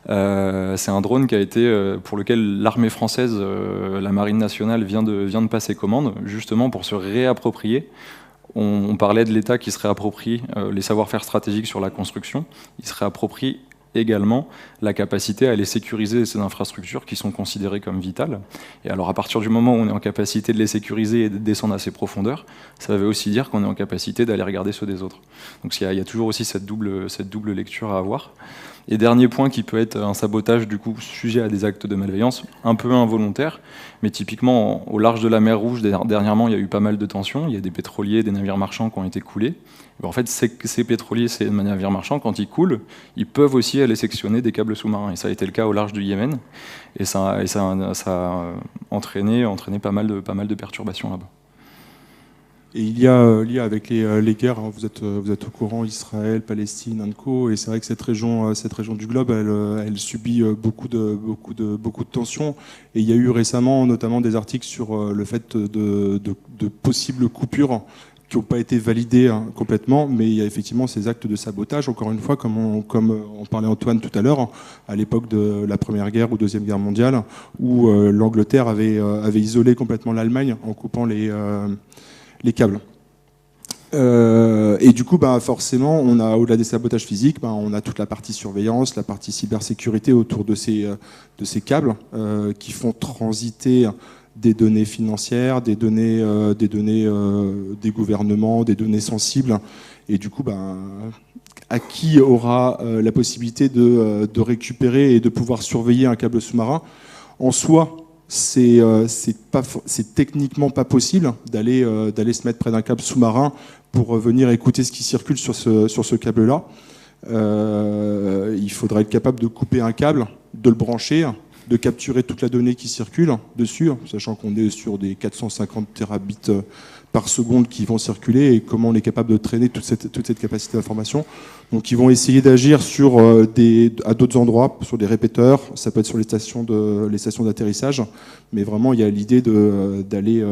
c'est un drone qui a été, pour lequel l'armée française, la marine nationale, vient de passer commande, justement pour se réapproprier. On parlait de l'État qui se réapproprie les savoir-faire stratégiques sur la construction. Il se réapproprie également la capacité à aller sécuriser ces infrastructures qui sont considérées comme vitales. Et alors à partir du moment où on est en capacité de les sécuriser et de descendre à ces profondeurs, ça veut aussi dire qu'on est en capacité d'aller regarder ceux des autres. Donc il y a toujours aussi cette double lecture à avoir. Et dernier point qui peut être un sabotage du coup sujet à des actes de malveillance un peu involontaires, mais typiquement au large de la mer Rouge dernièrement il y a eu pas mal de tensions, il y a des pétroliers, des navires marchands qui ont été coulés. En fait ces pétroliers, ces navires marchands quand ils coulent, ils peuvent aussi aller sectionner des câbles sous-marins et ça a été le cas au large du Yémen et ça a entraîné pas mal de perturbations là-bas. Et il y a lien avec les guerres, vous êtes au courant, Israël, Palestine, Anco, et c'est vrai que cette région du globe, elle subit beaucoup de tensions. Et il y a eu récemment notamment des articles sur le fait de possibles coupures qui n'ont pas été validées complètement, mais il y a effectivement ces actes de sabotage, encore une fois, comme on parlait Antoine tout à l'heure, à l'époque de la Première Guerre ou Deuxième Guerre mondiale, où l'Angleterre avait isolé complètement l'Allemagne en coupant les câbles. Et du coup, forcément, on a au-delà des sabotages physiques, on a toute la partie surveillance, la partie cybersécurité autour de ces câbles qui font transiter des données financières, des données des gouvernements, des données sensibles. Et du coup, à qui aura la possibilité de récupérer et de pouvoir surveiller un câble sous-marin? En soi, c'est techniquement pas possible d'aller se mettre près d'un câble sous-marin pour venir écouter ce qui circule sur ce câble-là. Il faudrait être capable de couper un câble, de le brancher, de capturer toute la donnée qui circule dessus, sachant qu'on est sur des 450 terabits par seconde qui vont circuler et comment on est capable de traîner toute cette capacité d'information. Donc ils vont essayer d'agir à d'autres endroits, sur des répéteurs, ça peut être sur les stations d'atterrissage, mais vraiment il y a l'idée d'aller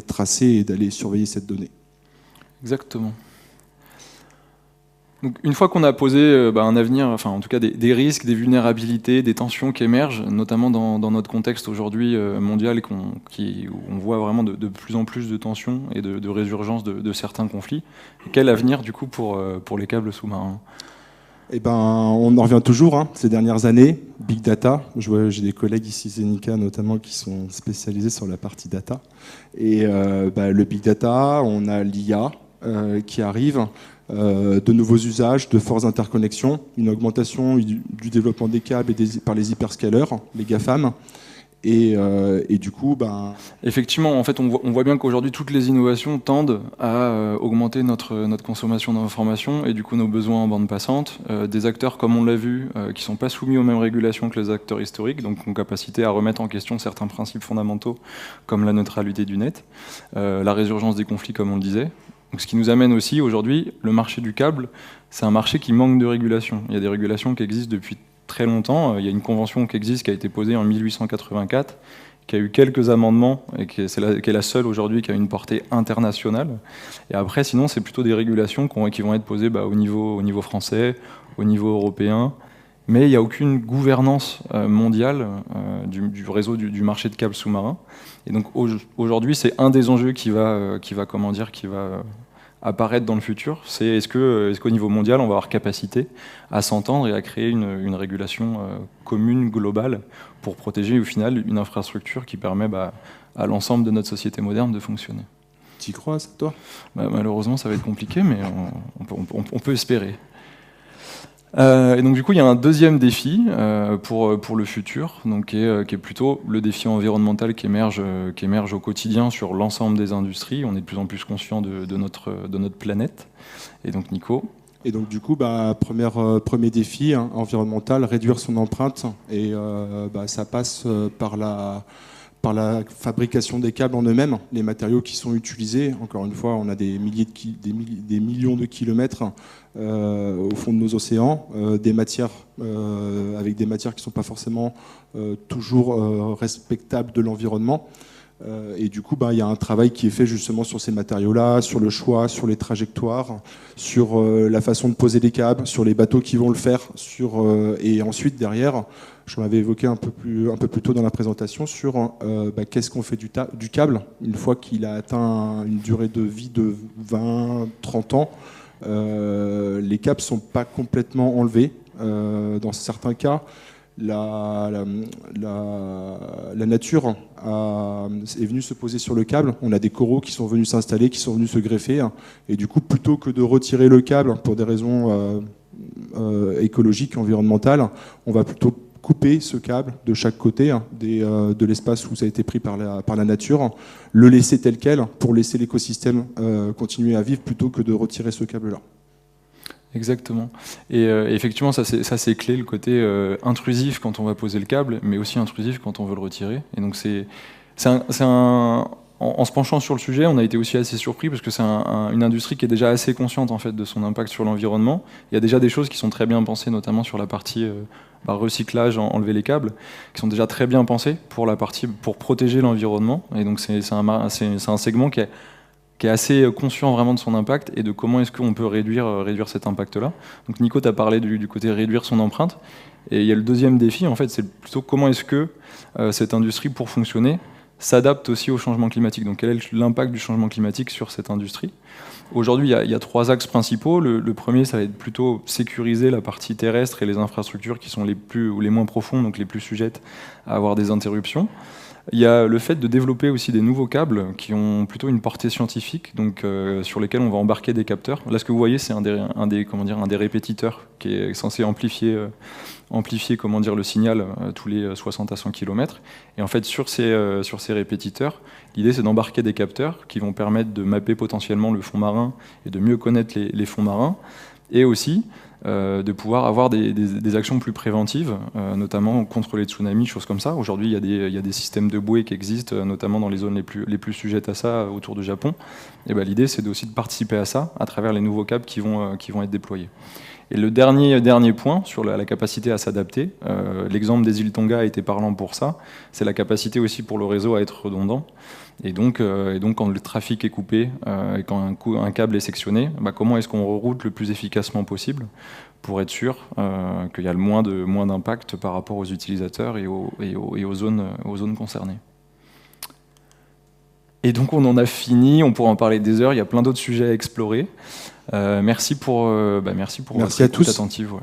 tracer et d'aller surveiller cette donnée. Exactement. Donc, une fois qu'on a posé un avenir, enfin en tout cas des risques, des vulnérabilités, des tensions qui émergent, notamment dans notre contexte aujourd'hui mondial, où on voit vraiment de plus en plus de tensions et de résurgence de certains conflits, quel avenir du coup pour les câbles sous-marins? Eh ben, on en revient toujours, ces dernières années, Big Data. J'ai des collègues ici, Zenica notamment, qui sont spécialisés sur la partie data. Et le Big Data, on a l'IA qui arrive, de nouveaux usages, de fortes interconnexions, une augmentation du développement des câbles par les hyperscalers, les GAFAM. Et du coup, effectivement, en fait, on voit bien qu'aujourd'hui, toutes les innovations tendent à augmenter notre consommation d'informations et du coup nos besoins en bande passante. Des acteurs, comme on l'a vu, qui ne sont pas soumis aux mêmes régulations que les acteurs historiques, donc ont capacité à remettre en question certains principes fondamentaux, comme la neutralité du net, la résurgence des conflits, comme on le disait. Donc, ce qui nous amène aussi aujourd'hui, le marché du câble, c'est un marché qui manque de régulation. Il y a des régulations qui existent depuis très longtemps. Il y a une convention qui existe, qui a été posée en 1884, qui a eu quelques amendements, et qui est la seule aujourd'hui qui a une portée internationale. Et après, sinon, c'est plutôt des régulations qui vont être posées au niveau français, au niveau européen. Mais il n'y a aucune gouvernance mondiale du réseau du marché de câbles sous-marins. Et donc aujourd'hui, c'est un des enjeux qui va apparaître dans le futur. C'est est-ce qu'au niveau mondial, on va avoir capacité à s'entendre et à créer une régulation commune, globale, pour protéger au final une infrastructure qui permet à l'ensemble de notre société moderne de fonctionner. Tu y crois, ça, toi ? Malheureusement, ça va être compliqué, mais on peut espérer. Et donc du coup, il y a un deuxième défi pour le futur, donc qui est plutôt le défi environnemental qui émerge au quotidien sur l'ensemble des industries. On est de plus en plus conscient de notre planète. Et donc Nico. Et donc du coup, premier défi environnemental, réduire son empreinte. Et ça passe par la fabrication des câbles en eux-mêmes, les matériaux qui sont utilisés. Encore une fois, on a des millions de kilomètres au fond de nos océans, avec des matières qui ne sont pas forcément toujours respectables de l'environnement. Et du coup, il y a un travail qui est fait justement sur ces matériaux-là, sur le choix, sur les trajectoires, sur la façon de poser les câbles, sur les bateaux qui vont le faire, et ensuite derrière, j'en avais évoqué un peu plus tôt dans la présentation, sur qu'est-ce qu'on fait du câble une fois qu'il a atteint une durée de vie de 20-30 ans. Les câbles ne sont pas complètement enlevés. Dans certains cas, la nature est venue se poser sur le câble. On a des coraux qui sont venus s'installer, qui sont venus se greffer. Et du coup, plutôt que de retirer le câble pour des raisons écologiques, environnementales, on va plutôt couper ce câble de chaque côté de l'espace où ça a été pris par la nature, le laisser tel quel pour laisser l'écosystème continuer à vivre plutôt que de retirer ce câble-là. Exactement. Et effectivement, ça c'est clé, le côté intrusif quand on va poser le câble, mais aussi intrusif quand on veut le retirer. Et donc en se penchant sur le sujet, on a été aussi assez surpris parce que c'est une industrie qui est déjà assez consciente en fait de son impact sur l'environnement. Il y a déjà des choses qui sont très bien pensées, notamment sur la partie recyclage, enlever les câbles, qui sont déjà très bien pensées pour protéger l'environnement. Et donc c'est un segment qui est assez conscient vraiment de son impact et de comment est-ce qu'on peut réduire cet impact-là. Donc Nico, tu as parlé du côté réduire son empreinte. Et il y a le deuxième défi, en fait, c'est plutôt comment est-ce que cette industrie, pour fonctionner, s'adapte aussi au changement climatique. Donc quel est l'impact du changement climatique sur cette industrie ? Aujourd'hui, il y a 3 axes principaux. Le premier, ça va être plutôt sécuriser la partie terrestre et les infrastructures qui sont les moins profondes, donc les plus sujettes à avoir des interruptions. Il y a le fait de développer aussi des nouveaux câbles qui ont plutôt une portée scientifique, donc sur lesquels on va embarquer des capteurs. Là, ce que vous voyez, c'est un des répétiteurs qui est censé amplifier le signal tous les 60 à 100 km. Et en fait, sur ces répétiteurs, l'idée, c'est d'embarquer des capteurs qui vont permettre de mapper potentiellement le fond marin et de mieux connaître les fonds marins. et aussi de pouvoir avoir des actions plus préventives, notamment contre les tsunamis, choses comme ça. Aujourd'hui, il y a des systèmes de bouées qui existent, notamment dans les zones les plus sujettes à ça, autour du Japon. Et ben, l'idée, c'est aussi de participer à ça à travers les nouveaux câbles qui vont être déployés. Et le dernier point sur la capacité à s'adapter, l'exemple des îles Tonga a été parlant pour ça, c'est la capacité aussi pour le réseau à être redondant. Et donc quand le trafic est coupé et quand un câble est sectionné, bah, comment est-ce qu'on reroute le plus efficacement possible pour être sûr qu'il y a le moins d'impact par rapport aux utilisateurs et aux zones concernées. Et donc on en a fini, on pourra en parler des heures, il y a plein d'autres sujets à explorer. Merci pour Merci à tous. attentive. Ouais.